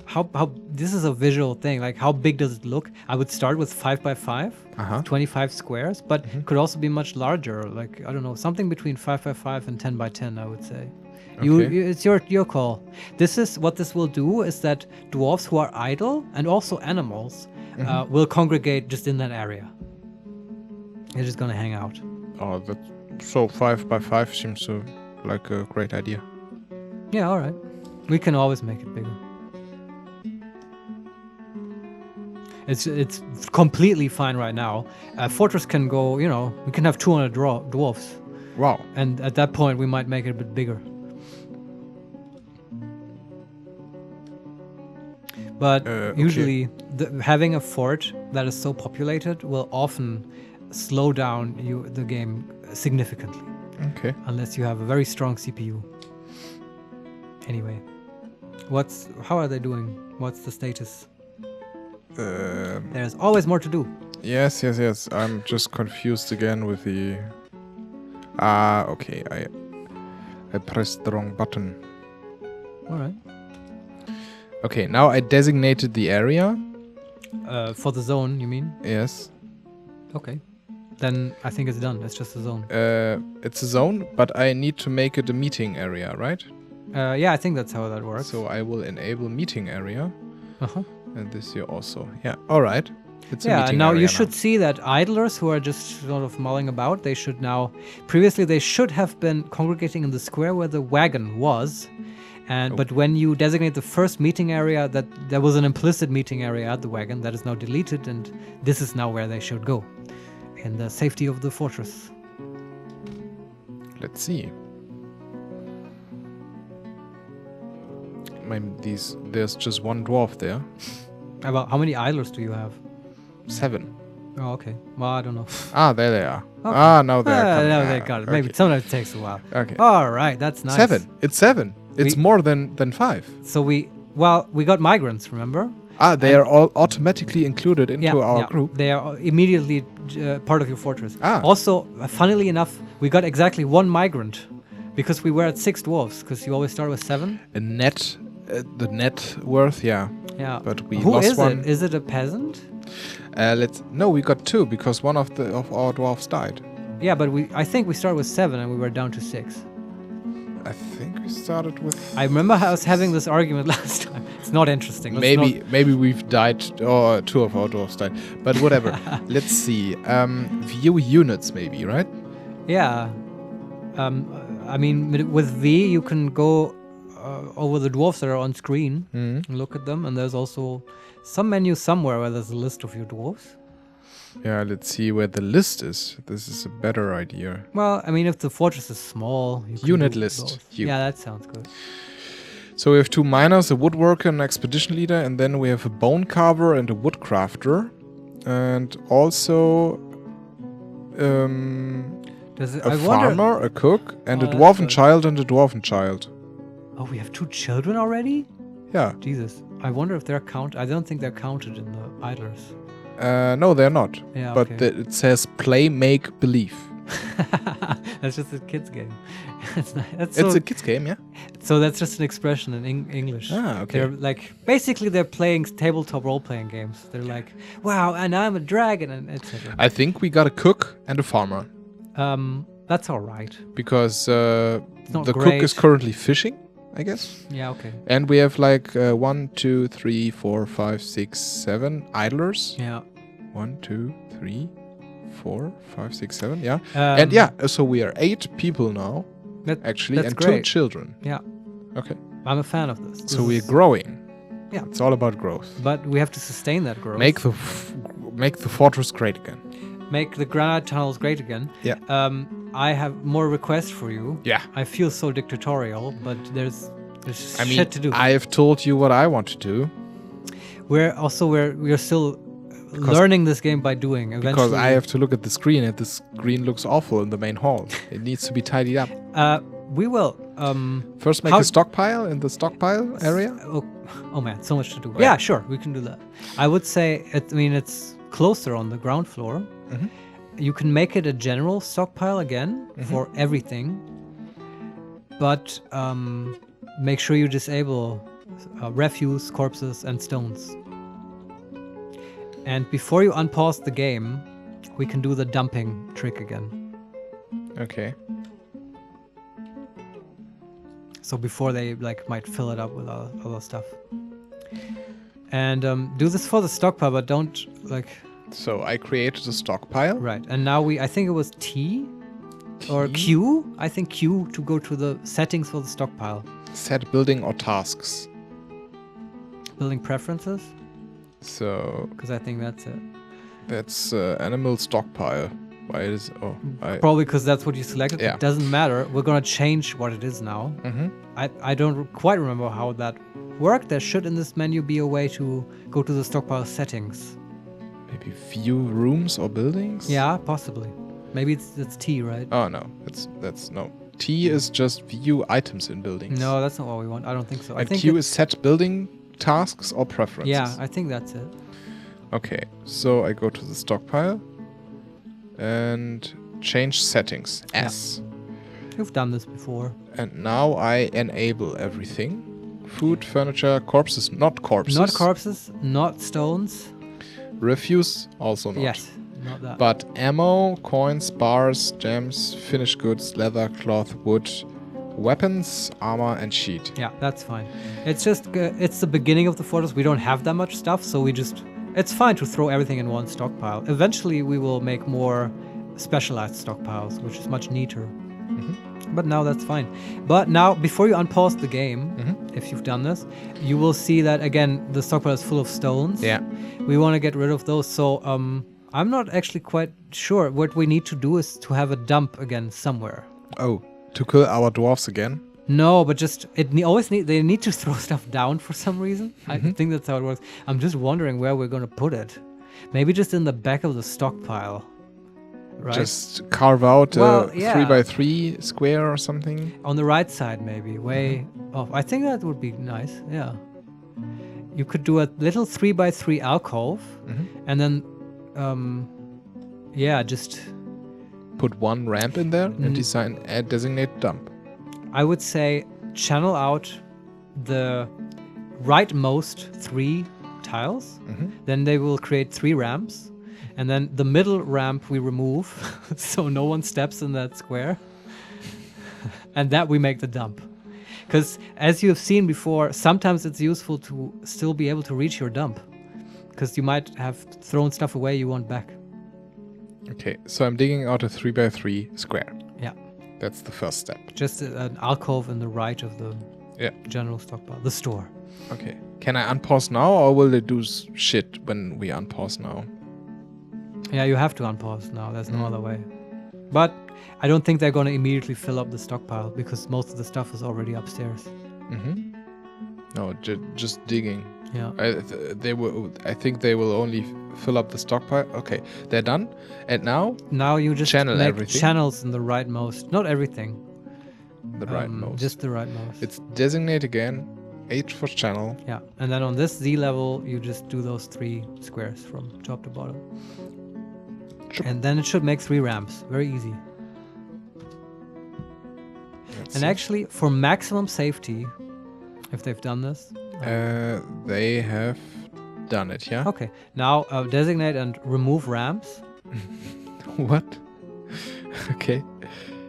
How this is a visual thing. Like, how big does it look? I would start with 5 by 5, 25 squares, but could also be much larger. Like, I don't know, something between 5 by 5 and 10 by 10, I would say. Okay. It's your call. This is what this will do is that dwarves who are idle and also animals will congregate just in that area. They're just gonna hang out. Oh, so 5 by 5 seems like a great idea. Yeah, all right. We can always make it bigger. It's completely fine right now. Fortress can go, we can have 200 dwarfs. Wow. And at that point, we might make it a bit bigger. But usually, having a fort that is so populated will often slow down the game significantly. Okay. Unless you have a very strong CPU. Anyway, how are they doing? What's the status? There's always more to do. Yes. I'm just confused again with the... okay. I pressed the wrong button. All right. Okay, now I designated the area. For the zone, you mean? Yes. Okay. Then I think it's done. It's just a zone. It's a zone, but I need to make it a meeting area, right? Yeah, I think that's how that works. So I will enable meeting area. Uh-huh. And this here also. Yeah, all right. It's a yeah, meeting now area you should see that idlers who are just sort of mulling about, they should now... Previously, they should have been congregating in the square where the wagon was. But when you designate the first meeting area, that there was an implicit meeting area at the wagon that is now deleted, and this is now where they should go, in the safety of the fortress. Let's see. There's just one dwarf there. About how many idlers do you have? 7. Oh, okay. Well, I don't know. There they are. Okay. Now they're coming. Now they got it. Maybe sometimes it takes a while. Okay. All right, that's nice. 7. It's 7. It's more than 5. So we got migrants, remember? They are all automatically included into our group. They are immediately part of your fortress. Also, funnily enough, we got exactly 1 migrant because we were at 6 dwarves, because you always start with 7. The net worth, yeah. Yeah. But we Who lost is one. it? Is it a peasant? No, we got 2 because one of our dwarfs died. Yeah, but I think we started with 7 and we were down to 6. I think we started with... I remember I was having this argument last time. It's not interesting. Maybe we've died, or 2 of our dwarfs died. But whatever. Let's see. View units maybe, right? Yeah. I mean, with V, you can go over the dwarfs that are on screen and look at them. And there's also some menu somewhere where there's a list of your dwarfs. Yeah, let's see where the list is. This is a better idea. Well, I mean, if the fortress is small... You can Unit list. Yeah, that sounds good. So we have 2 miners, a woodworker, an expedition leader, and then we have a bone carver and a woodcrafter. And also a farmer, a cook, and a dwarven child and a dwarven child. Oh, we have 2 children already? Yeah. Jesus. I wonder if they're counted. I don't think they're counted in the idlers. No, they're not. Yeah, but okay. it says play, make, believe. That's just a kid's game. It's a kid's game, yeah? So that's just an expression in English. Ah, okay. They're like, basically they're playing tabletop role-playing games. They're like, wow, and I'm a dragon, and etc. I think we got a cook and a farmer. That's all right. Because not the great. cook is currently fishing, I guess. Yeah, okay. And we have like 1, 2, 3, 4, 5, 6, 7 idlers. Yeah. 1, 2, 3, 4, 5, 6, 7, yeah. And so we are 8 people now, actually, that's and great. 2 children. Yeah. Okay. I'm a fan of this. So we're growing. Yeah. It's all about growth. But we have to sustain that growth. Make the fortress great again. Make the granite tunnels great again. Yeah. I have more requests for you. Yeah. I feel so dictatorial, but there's shit to do. I have told you what I want to do. We're still learning this game by doing. Eventually. Because I have to look at the screen, and the screen looks awful in the main hall. It needs to be tidied up. We will. First, make a stockpile in the stockpile area. Oh man, so much to do. Yeah, sure, we can do that. I would say, it's closer on the ground floor. Mm-hmm. You can make it a general stockpile again for everything, but make sure you disable refuse, corpses, and stones. And before you unpause the game, we can do the dumping trick again. Okay. So before they might fill it up with other stuff. And do this for the stockpile, but don't So I created a stockpile. Right, and now I think it was T or Q. I think Q to go to the settings for the stockpile. Set building or tasks. Building preferences. So. Because I think that's it. That's animal stockpile. Why is probably because that's what you selected. Yeah. It doesn't matter. We're gonna change what it is now. Mm-hmm. I don't quite remember how that worked. There should in this menu be a way to go to the stockpile settings. Maybe view rooms or buildings? Yeah, possibly. Maybe it's T, right? Oh no, that's no. T is just view items in buildings. No, that's not what we want. I don't think so. And I think Q is set building tasks or preferences. Yeah, I think that's it. Okay, so I go to the stockpile and change settings. S. Yeah. You've done this before. And now I enable everything. Food, furniture, corpses, not corpses. Not corpses, not stones. Refuse, also not. Yes, not that. But ammo, coins, bars, gems, finished goods, leather, cloth, wood, weapons, armor, and sheet. Yeah, that's fine. It's just, it's the beginning of the fortress. We don't have that much stuff, so it's fine to throw everything in one stockpile. Eventually, we will make more specialized stockpiles, which is much neater. Mm-hmm. But now that's fine. But now, before you unpause the game, if you've done this, you will see that, again, the stockpile is full of stones. Yeah. We want to get rid of those, so I'm not actually quite sure. What we need to do is to have a dump again somewhere. Oh, to kill our dwarfs again? No, but just they need to throw stuff down for some reason. I think that's how it works. I'm just wondering where we're gonna put it. Maybe just in the back of the stockpile, right? Just carve out a yeah. 3x3 square or something. On the right side, maybe way off. I think that would be nice. Yeah, you could do a little 3x3 alcove, and then, just put one ramp in there and designate dump. I would say channel out the rightmost 3 tiles. Then they will create 3 ramps. And then the middle ramp we remove so no one steps in that square. And that we make the dump. Because as you have seen before, sometimes it's useful to still be able to reach your dump. Because you might have thrown stuff away you want back. Okay, so I'm digging out a 3x3 square. Yeah. That's the first step. Just an alcove in the right of the general stockpile, the store. Okay. Can I unpause now, or will they do shit when we unpause now? Yeah, you have to unpause now. There's no other way. But I don't think they're going to immediately fill up the stockpile because most of the stuff is already upstairs. No, just digging. Yeah. I think they will only fill up the stockpile. Okay, they're done. And now you just channel make everything. Channels in the rightmost. Not everything. The rightmost. Just the rightmost. It's designate again. H for channel. Yeah, and then on this Z level, you just do those 3 squares from top to bottom. And then it should make 3 ramps. Very easy. And actually, for maximum safety, if they've done this. They have done it, yeah? Okay. Now designate and remove ramps. What? Okay.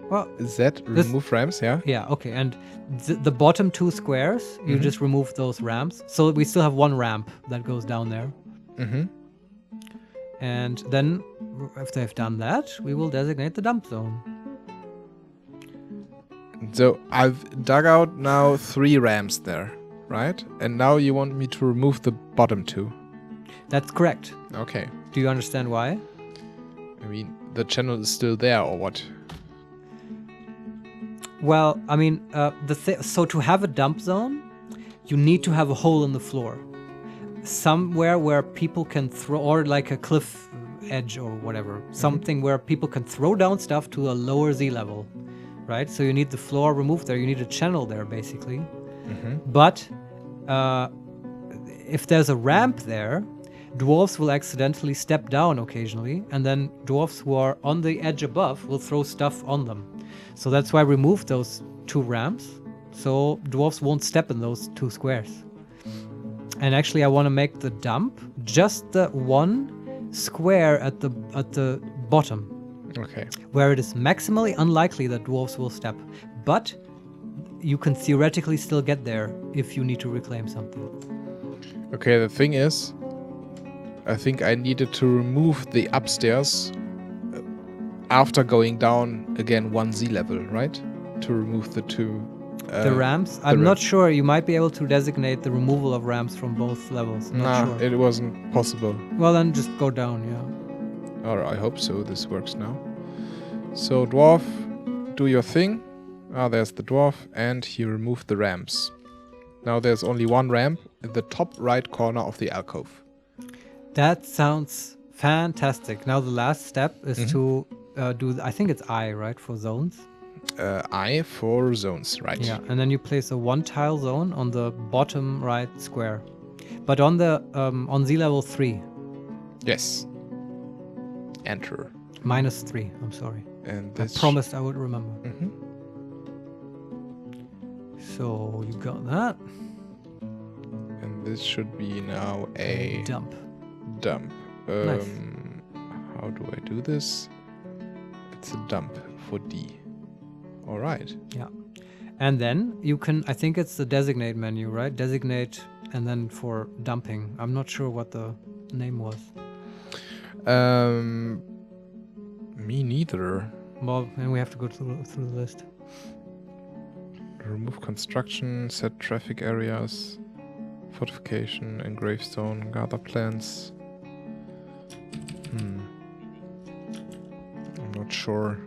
Well, Is that remove ramps, yeah? Yeah, okay. And the bottom 2 squares, you just remove those ramps. So we still have 1 ramp that goes down there. Mm-hmm. And then, if they've done that, we will designate the dump zone. So I've dug out now 3 ramps there, right? And now you want me to remove the bottom 2. That's correct. Okay. Do you understand why? I mean, the channel is still there, or what? Well, I mean, so to have a dump zone, you need to have a hole in the floor. Somewhere where people can throw, or like a cliff edge or whatever. Something where people can throw down stuff to a lower Z level, right? So you need the floor removed there. You need a channel there, basically. But if there's a ramp there, dwarves will accidentally step down occasionally, and then dwarves who are on the edge above will throw stuff on them. So that's why I removed those 2 ramps, so dwarves won't step in those 2 squares. And actually, I want to make the dump just the 1 square at the bottom. Okay. Where it is maximally unlikely that dwarves will step. But you can theoretically still get there if you need to reclaim something. Okay, the thing is, I think I needed to remove the upstairs after going down again 1 Z level, right? To remove the 2... the ramps? I'm not sure. You might be able to designate the removal of ramps from both levels. Not sure. It wasn't possible. Well, then just go down, yeah. Or I hope so. This works now. So, dwarf, do your thing. There's the dwarf, and he removed the ramps. Now there's only 1 ramp in the top right corner of the alcove. That sounds fantastic. Now the last step is to do, I think it's I, right, for zones? I for zones, right. Yeah, and then you place a 1 tile zone on the bottom right square. But on the on Z level 3. Yes. Enter. -3, I'm sorry. And I promised I would remember. So you got that. And this should be now a dump. Nice. How do I do this? It's a dump for D. All right. Yeah. And then you can, I think it's the designate menu, right? Designate and then for dumping. I'm not sure what the name was. Me neither. Well, then we have to go through the list. Remove construction, set traffic areas, fortification, and gravestone, gather plants. I'm not sure.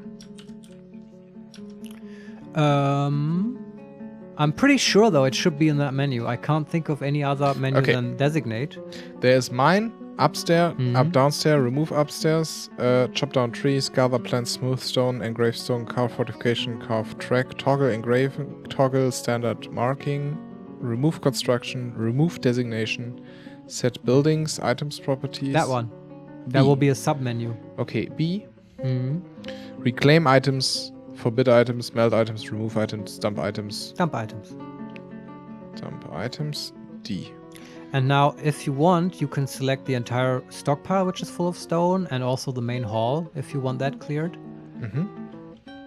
I'm pretty sure though it should be in that menu. I can't think of any other menu than designate. There's mine, upstairs, up downstairs, remove upstairs, chop down trees, gather plants, smooth stone, engrave stone, carve fortification, carve track, toggle engraving, toggle standard marking, remove construction, remove designation, set buildings, items, properties. That one. That will be a sub menu. Okay, B. Reclaim items, forbid items, melt items, remove items, dump items. Dump items. Dump items, D. And now, if you want, you can select the entire stockpile, which is full of stone, and also the main hall, if you want that cleared.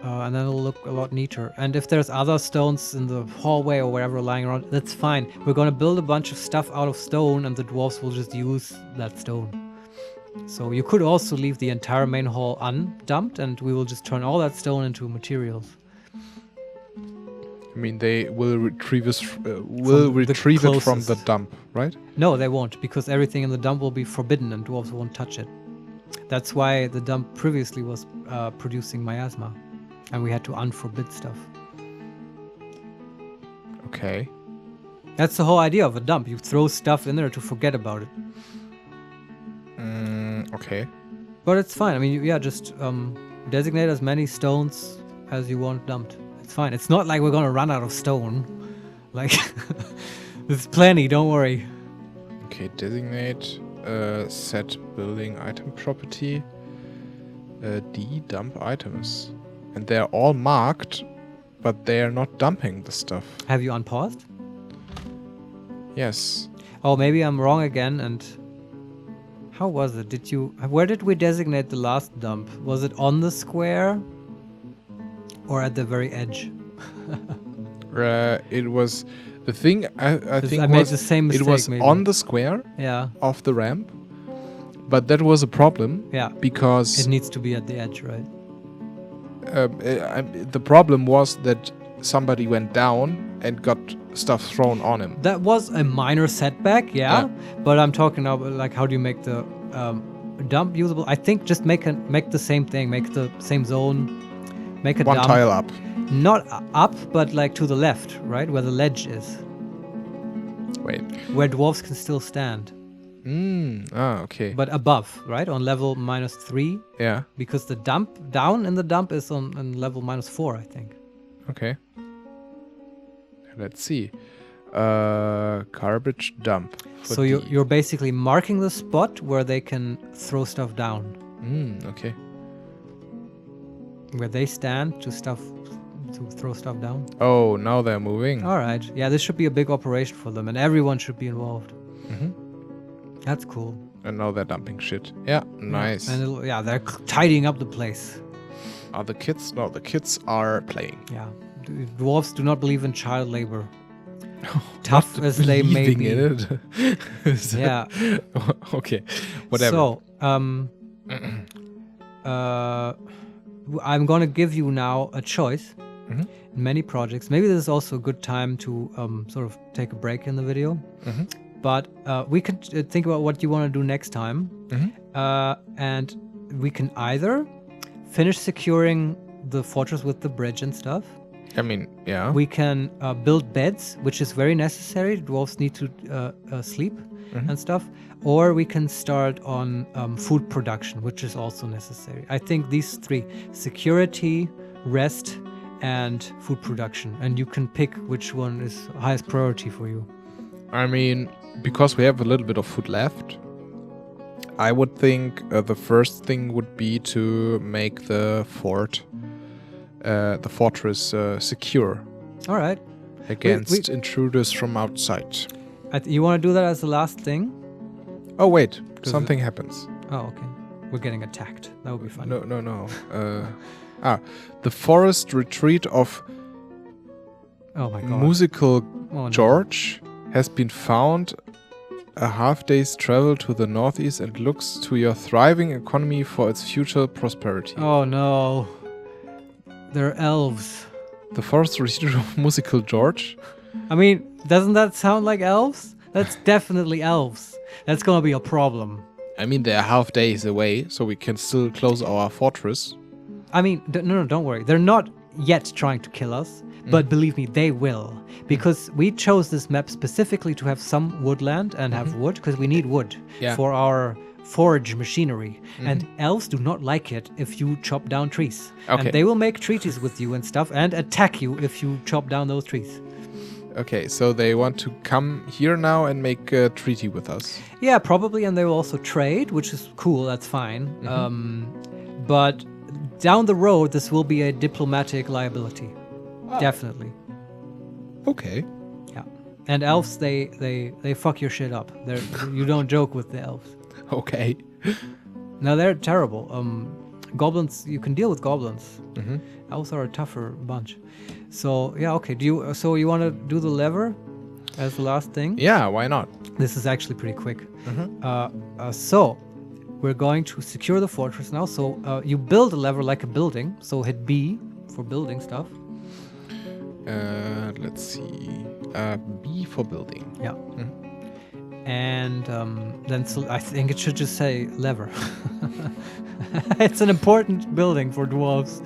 And then it'll look a lot neater. And if there's other stones in the hallway or wherever lying around, that's fine. We're going to build a bunch of stuff out of stone, and the dwarves will just use that stone. So you could also leave the entire main hall undumped, and we will just turn all that stone into materials. I mean, they will retrieve it from the dump, right? No, they won't, because everything in the dump will be forbidden and dwarves won't touch it. That's why the dump previously was producing miasma, and we had to unforbid stuff. Okay. That's the whole idea of a dump. You throw stuff in there to forget about it. Okay. But it's fine. I mean, just designate as many stones as you want dumped. It's fine. It's not like we're gonna run out of stone. Like, there's plenty, don't worry. Okay, designate, set building item property, D, dump items. And they're all marked but they are not dumping the stuff. Have you unpaused? Yes. Oh, maybe I'm wrong again. And how was it? Where did we designate the last dump? Was it on the square or at the very edge? It was the thing. I think I made the same mistake. It was maybe. on the square. Yeah. Of the ramp, but that was a problem. Yeah. Because it needs to be at the edge, right? The problem was that somebody went down and got stuff thrown on him. That was a minor setback, yeah. But I'm talking about like how do you make the dump usable? I think just make the same thing, make the same zone, make a one dump. tile up. Not up, but like to the left, right, where the ledge is. Wait. Where dwarves can still stand. Okay. But above, right, on level -3. Yeah. Because the dump down in the dump is on level -4, I think. Okay. Let's see. Garbage dump. So you're basically marking the spot where they can throw stuff down. Okay. Where they stand to throw stuff down. Oh, now they're moving. All right. Yeah, this should be a big operation for them, and everyone should be involved. Mm-hmm. That's cool. And now they're dumping shit. Yeah, nice. And they're tidying up the place. Are the kids? No, the kids are playing. Yeah. Dwarves do not believe in child labor. Tough as they may Believing be. in it. Yeah. Okay. Whatever. So, I'm gonna give you now a choice in many projects. Maybe this is also a good time to sort of take a break in the video. But we could think about what you want to do next time. And we can either finish securing the fortress with the bridge and stuff. I mean, yeah. We can build beds, which is very necessary. Dwarves need to sleep and stuff. Or we can start on food production, which is also necessary. I think these three: security, rest, and food production. And you can pick which one is highest priority for you. I mean, because we have a little bit of food left, I would think the first thing would be to make the fortress secure. All right. Against intruders from outside. You want to do that as the last thing? Oh, wait. Something happens. Oh, okay. We're getting attacked. That would be fun. No. The forest retreat of Musical George has been found. A half day's travel to the northeast and looks to your thriving economy for its future prosperity. Oh no. They're elves. The forest retreat of Musical George? I mean, doesn't that sound like elves? That's definitely elves. That's gonna be a problem. I mean, they're half days away, so we can still close our fortress. I mean, no, don't worry. They're not yet trying to kill us, but believe me, they will. Because we chose this map specifically to have some woodland and have wood, because we need wood for our forage machinery. And elves do not like it if you chop down trees. Okay. And they will make treaties with you and stuff and attack you if you chop down those trees. Okay, so they want to come here now and make a treaty with us. Yeah, probably, and they will also trade, which is cool, that's fine. But down the road, this will be a diplomatic liability. Definitely. Okay. Yeah. And elves, they fuck your shit up. You don't joke with the elves. Okay. No, they're terrible. Goblins, you can deal with goblins. Elves are a tougher bunch. So yeah, okay. So you want to do the lever as the last thing? Yeah, why not? This is actually pretty quick. So we're going to secure the fortress now. So you build a lever like a building. So hit B for building stuff. Let's see. B for building. Yeah. And then I think it should just say lever. It's an important building for dwarves.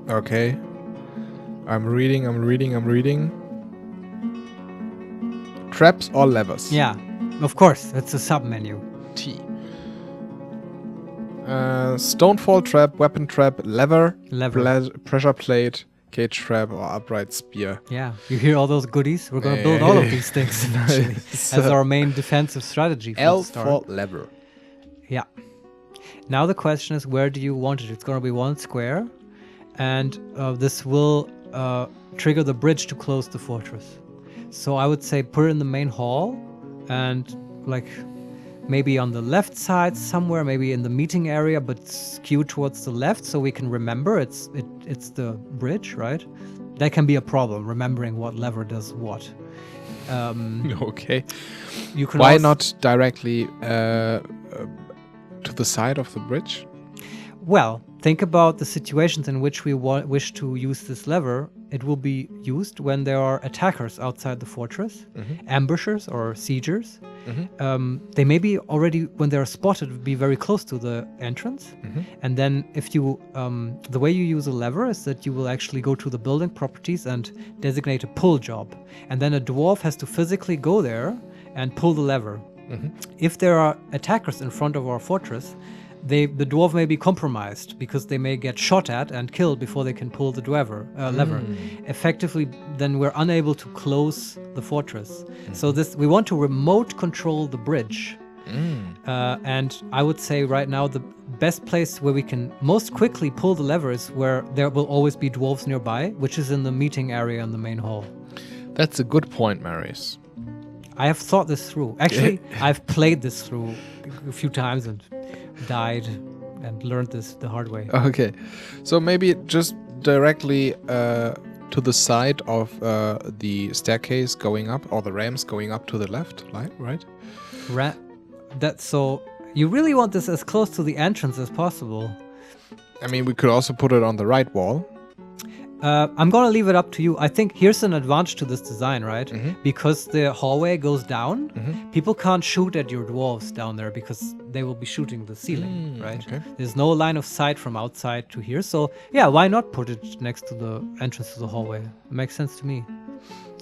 Okay. I'm reading. Traps or levers? Yeah, of course. It's a sub-menu. T. Stonefall trap, weapon trap, lever. Pressure plate, cage trap, or upright spear. Yeah, you hear all those goodies? We're going to build all of these things actually, as our main defensive strategy. L for lever. Yeah. Now the question is, where do you want it? It's going to be one square, and this will trigger the bridge to close the fortress. So I would say put it in the main hall, and like maybe on the left side somewhere, maybe in the meeting area, but skew towards the left so we can remember it's the bridge, right? That can be a problem, remembering what lever does what. Okay. You can Why not directly to the side of the bridge? Well, think about the situations in which we wish to use this lever. It will be used when there are attackers outside the fortress, ambushers or siegers. They may be already, when they're spotted, be very close to the entrance. And then if you, the way you use a lever is that you will actually go to the building properties and designate a pull job. And then a dwarf has to physically go there and pull the lever. If there are attackers in front of our fortress, the dwarf may be compromised because they may get shot at and killed before they can pull the lever. Effectively, then we're unable to close the fortress. So we want to remote control the bridge. And I would say right now the best place where we can most quickly pull the lever is where there will always be dwarves nearby, which is in the meeting area in the main hall. That's a good point, Marius. I have thought this through. Actually, I've played this through a few times and died and learned this the hard way. Okay, so maybe just directly to the side of the staircase going up, or the ramps going up to the left, right? So you really want this as close to the entrance as possible. I mean, we could also put it on the right wall. I'm gonna leave it up to you. I think here's an advantage to this design, right? Because the hallway goes down, people can't shoot at your dwarves down there because they will be shooting the ceiling, right? Okay. There's no line of sight from outside to here. So yeah, why not put it next to the entrance to the hallway? It makes sense to me.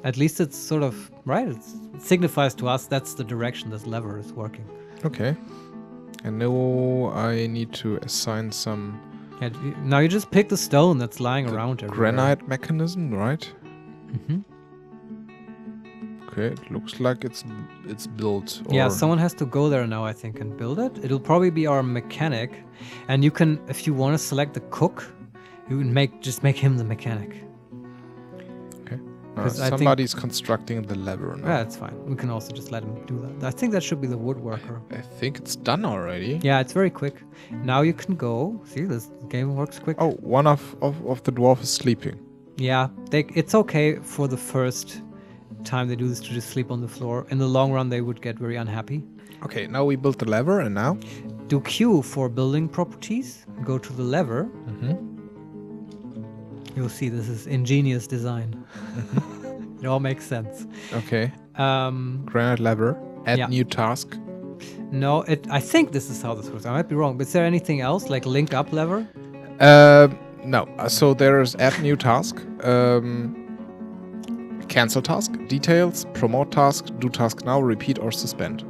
At least it's sort of, right? It signifies to us that's the direction this lever is working. Okay. And now I need to assign some... Yeah, now you just pick the stone that's lying around everywhere. Granite mechanism, right? Okay, it looks like it's built. Yeah, someone has to go there now, I think, and build it. It'll probably be our mechanic, and you can, if you want to select the cook, you can just make him the mechanic. Okay. Somebody's constructing the lever now. Yeah, it's fine. We can also just let him do that. I think that should be the woodworker. I think it's done already. Yeah, it's very quick. Now you can go. See, this game works quick. Oh, one of the dwarf is sleeping. Yeah, it's okay for the first time they do this to just sleep on the floor. In the long run, they would get very unhappy. Okay, now we built the lever, and now? Do Q for building properties. Go to the lever. You'll see this is ingenious design. It all makes sense. Okay. Granite lever. Add new task. No, I think this is how this works. I might be wrong. But is there anything else, like link up lever? No. So there's add new task. Cancel task. Details. Promote task. Do task now. Repeat or suspend.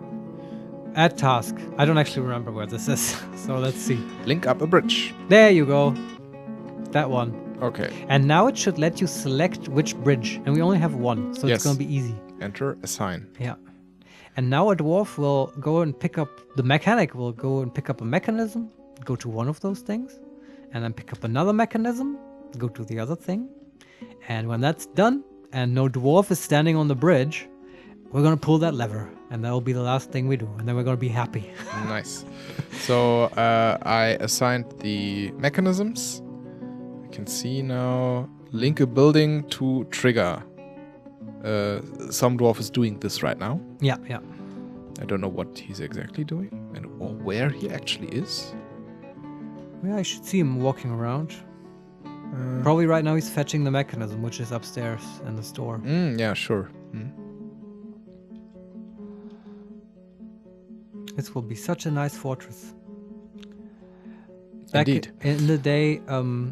Add task. I don't actually remember where this is. So let's see. Link up a bridge. There you go. That one. Okay. And now it should let you select which bridge. And we only have one, so it's going to be easy. Enter, assign. Yeah. And now a dwarf will go and pick up, the mechanic will go and pick up a mechanism, go to one of those things, and then pick up another mechanism, go to the other thing. And when that's done, and no dwarf is standing on the bridge, we're going to pull that lever. And that will be the last thing we do. And then we're going to be happy. Nice. So I assigned the mechanisms. Can see now, link a building to trigger. Some dwarf is doing this right now. Yeah. I don't know what he's exactly doing or where he actually is. Yeah, I should see him walking around. Probably right now he's fetching the mechanism, which is upstairs in the store. Yeah, sure. This will be such a nice fortress. Indeed. In the day,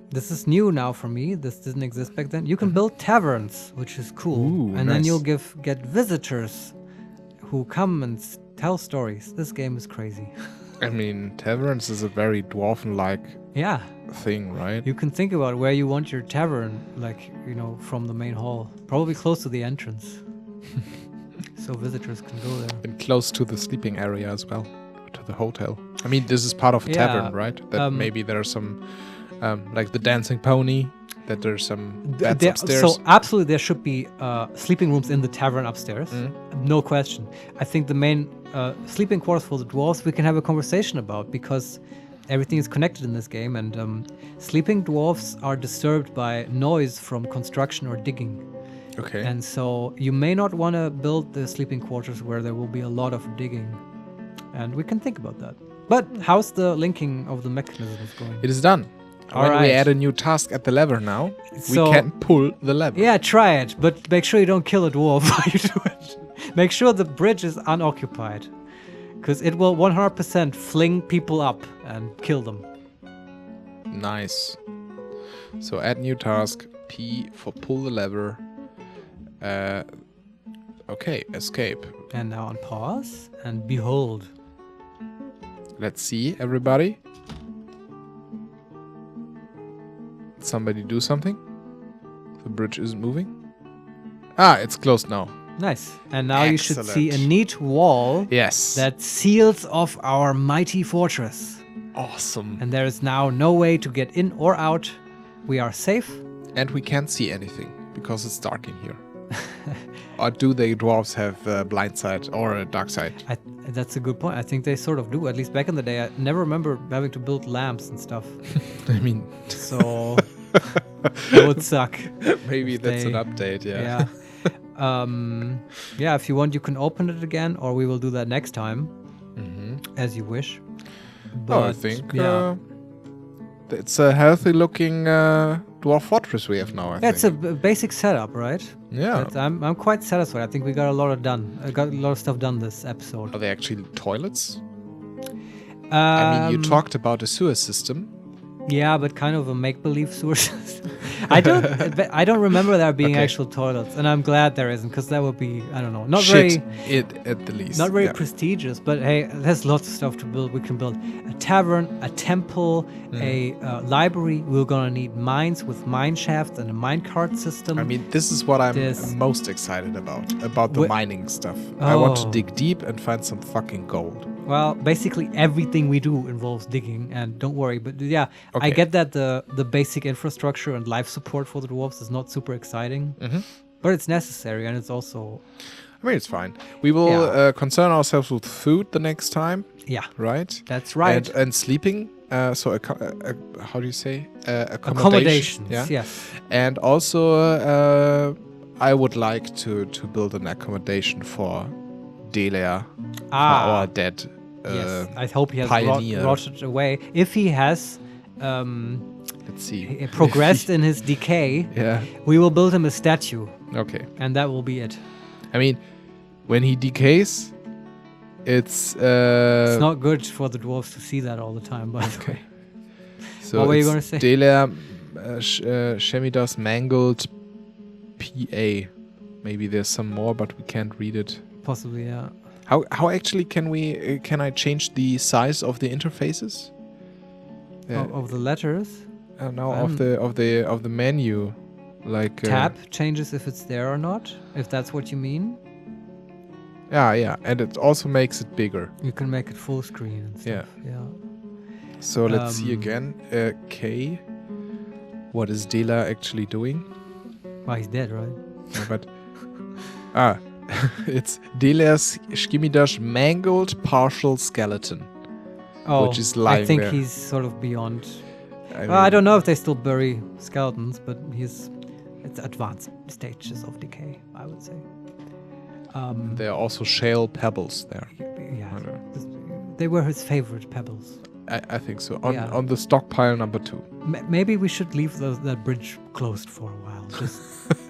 this is new now for me. This didn't exist back then. You can build taverns, which is cool. Ooh, and nice. then you'll get visitors who come and tell stories. This game is crazy. I mean, taverns is a very dwarven-like thing, right? You can think about where you want your tavern, like, from the main hall. Probably close to the entrance. So visitors can go there. And close to the sleeping area as well. To the hotel. I mean, this is part of a tavern, right? That maybe there are some, like the dancing pony. that there's some beds upstairs? So absolutely, there should be sleeping rooms in the tavern upstairs. No question. I think the main sleeping quarters for the dwarves we can have a conversation about, because everything is connected in this game, and sleeping dwarves are disturbed by noise from construction or digging. Okay. And so you may not want to build the sleeping quarters where there will be a lot of digging. And we can think about that. But how's the linking of the mechanisms going? It is done. When we add a new task at the lever now, we can pull the lever. Yeah, try it, but make sure you don't kill a dwarf while you do it. Make sure the bridge is unoccupied, because it will 100% fling people up and kill them. Nice. So add new task, P for pull the lever. Okay, escape. And now on pause, and behold. Let's see, everybody. Somebody do something? The bridge isn't moving? Ah, it's closed now. Nice. And now you should see a neat wall. Yes. That seals off our mighty fortress. Awesome. And there is now no way to get in or out. We are safe. And we can't see anything because it's dark in here. Or do the dwarves have a blind side or a dark side? That's a good point. I think they sort of do. At least back in the day, I never remember having to build lamps and stuff. I mean... So... that would suck. Maybe that's an update, yeah. Yeah, if you want, you can open it again, or we will do that next time, as you wish. But, I think it's a healthy-looking Dwarf Fortress we have now, I think. It's a basic setup, right? Yeah. I'm quite satisfied. I think we got a lot of stuff done this episode. Are they actually toilets? I mean, you talked about a sewer system. Yeah, but kind of a make-believe sewer system. I don't remember there being actual toilets, and I'm glad there isn't, because that would be, I don't know, at the least. Not very prestigious, but hey, there's lots of stuff to build. We can build a tavern, a temple, a library. We're gonna need mines with mine shafts and a minecart system. I mean, this is what I'm most excited about the mining stuff. I want to dig deep and find some fucking gold. Well, basically everything we do involves digging, and don't worry. But yeah, I get that the basic infrastructure and life support for the dwarves is not super exciting, but it's necessary, and it's also... I mean, it's fine. We will concern ourselves with food the next time. Yeah. Right? That's right. And sleeping. So, how do you say? Accommodations, yeah? Yes. And also, I would like to build an accommodation for Delia, for our dead yes, I hope he has rotted away. If he has, let's see, progressed in his decay, we will build him a statue. Okay. And that will be it. I mean, when he decays, it's not good for the dwarves to see that all the time. By the way. So what were you going to say? Delia, Shemidas mangled PA. Maybe there's some more, but we can't read it. Possibly, yeah. How actually can I change the size of the interfaces? Of the letters? No, of the menu, like tab changes if it's there or not. If that's what you mean. Yeah, and it also makes it bigger. You can make it full screen and stuff. Yeah. So let's see again. K. What is Dela actually doing? Well, he's dead, right? Yeah, but it's Dela's Shkimidash mangled partial skeleton. Which is lying I think there. He's sort of beyond. I don't know if they still bury skeletons, but it's advanced stages of decay, I would say. There are also shale pebbles there. Yeah, they were his favorite pebbles. I think so. On the stockpile number 2. Maybe we should leave that bridge closed for a while, just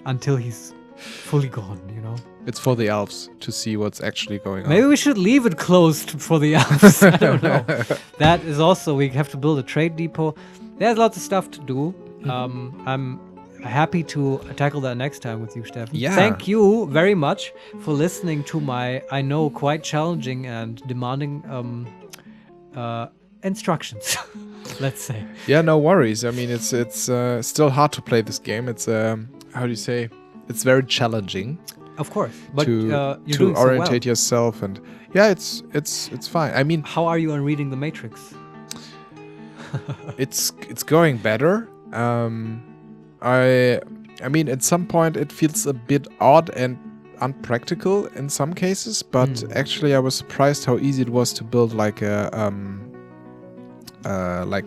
until he's fully gone, you know? It's for the elves to see what's actually going on. Maybe we should leave it closed for the elves. I don't know. That is also, we have to build a trade depot. There's lots of stuff to do. I'm happy to tackle that next time with you, Steffen. Yeah. Thank you very much for listening to my, I know, quite challenging and demanding instructions, let's say. Yeah, no worries. I mean, it's still hard to play this game. It's how do you say? It's very challenging. Of course, but to orientate yourself, and it's fine. I mean, how are you on reading the Matrix? it's going better. I mean, at some point it feels a bit odd and unpractical in some cases, but actually I was surprised how easy it was to build like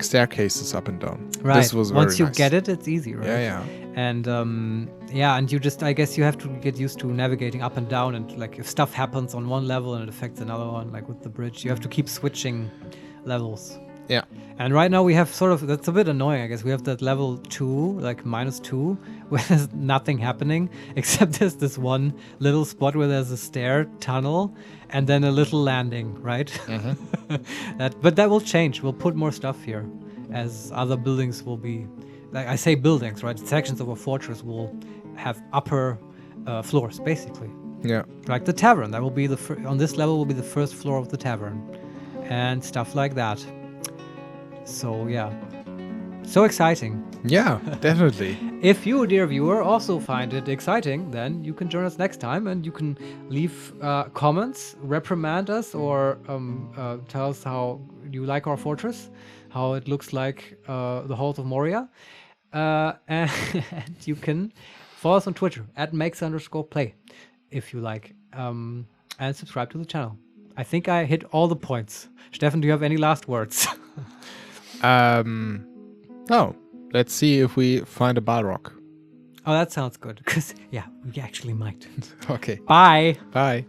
staircases up and down. Right. This was very Once you nice. get it, it's easy, right? Yeah. And and you just, I guess you have to get used to navigating up and down, and like if stuff happens on one level and it affects another one, like with the bridge, you have to keep switching levels. Yeah. And right now we have sort of, that's a bit annoying, I guess. We have that level 2, like -2, where there's nothing happening, except there's this one little spot where there's a stair tunnel and then a little landing, right? But that will change. We'll put more stuff here as other buildings will be, like I say buildings, right? Sections of a fortress will have upper floors, basically. Yeah. Like the tavern, that will be on this level will be the first floor of the tavern and stuff like that. So yeah, so exciting. Yeah, definitely. If you, dear viewer, also find it exciting, then you can join us next time and you can leave comments, reprimand us, or tell us how you like our fortress, how it looks like the Halls of Moria. And you can follow us on Twitter @makes_play if you like, and subscribe to the channel. I think I hit all the points. Steffen, do you have any last words? No. Let's see if we find a Balrog. Oh, that sounds good. Because, yeah, we actually might. Okay. Bye. Bye.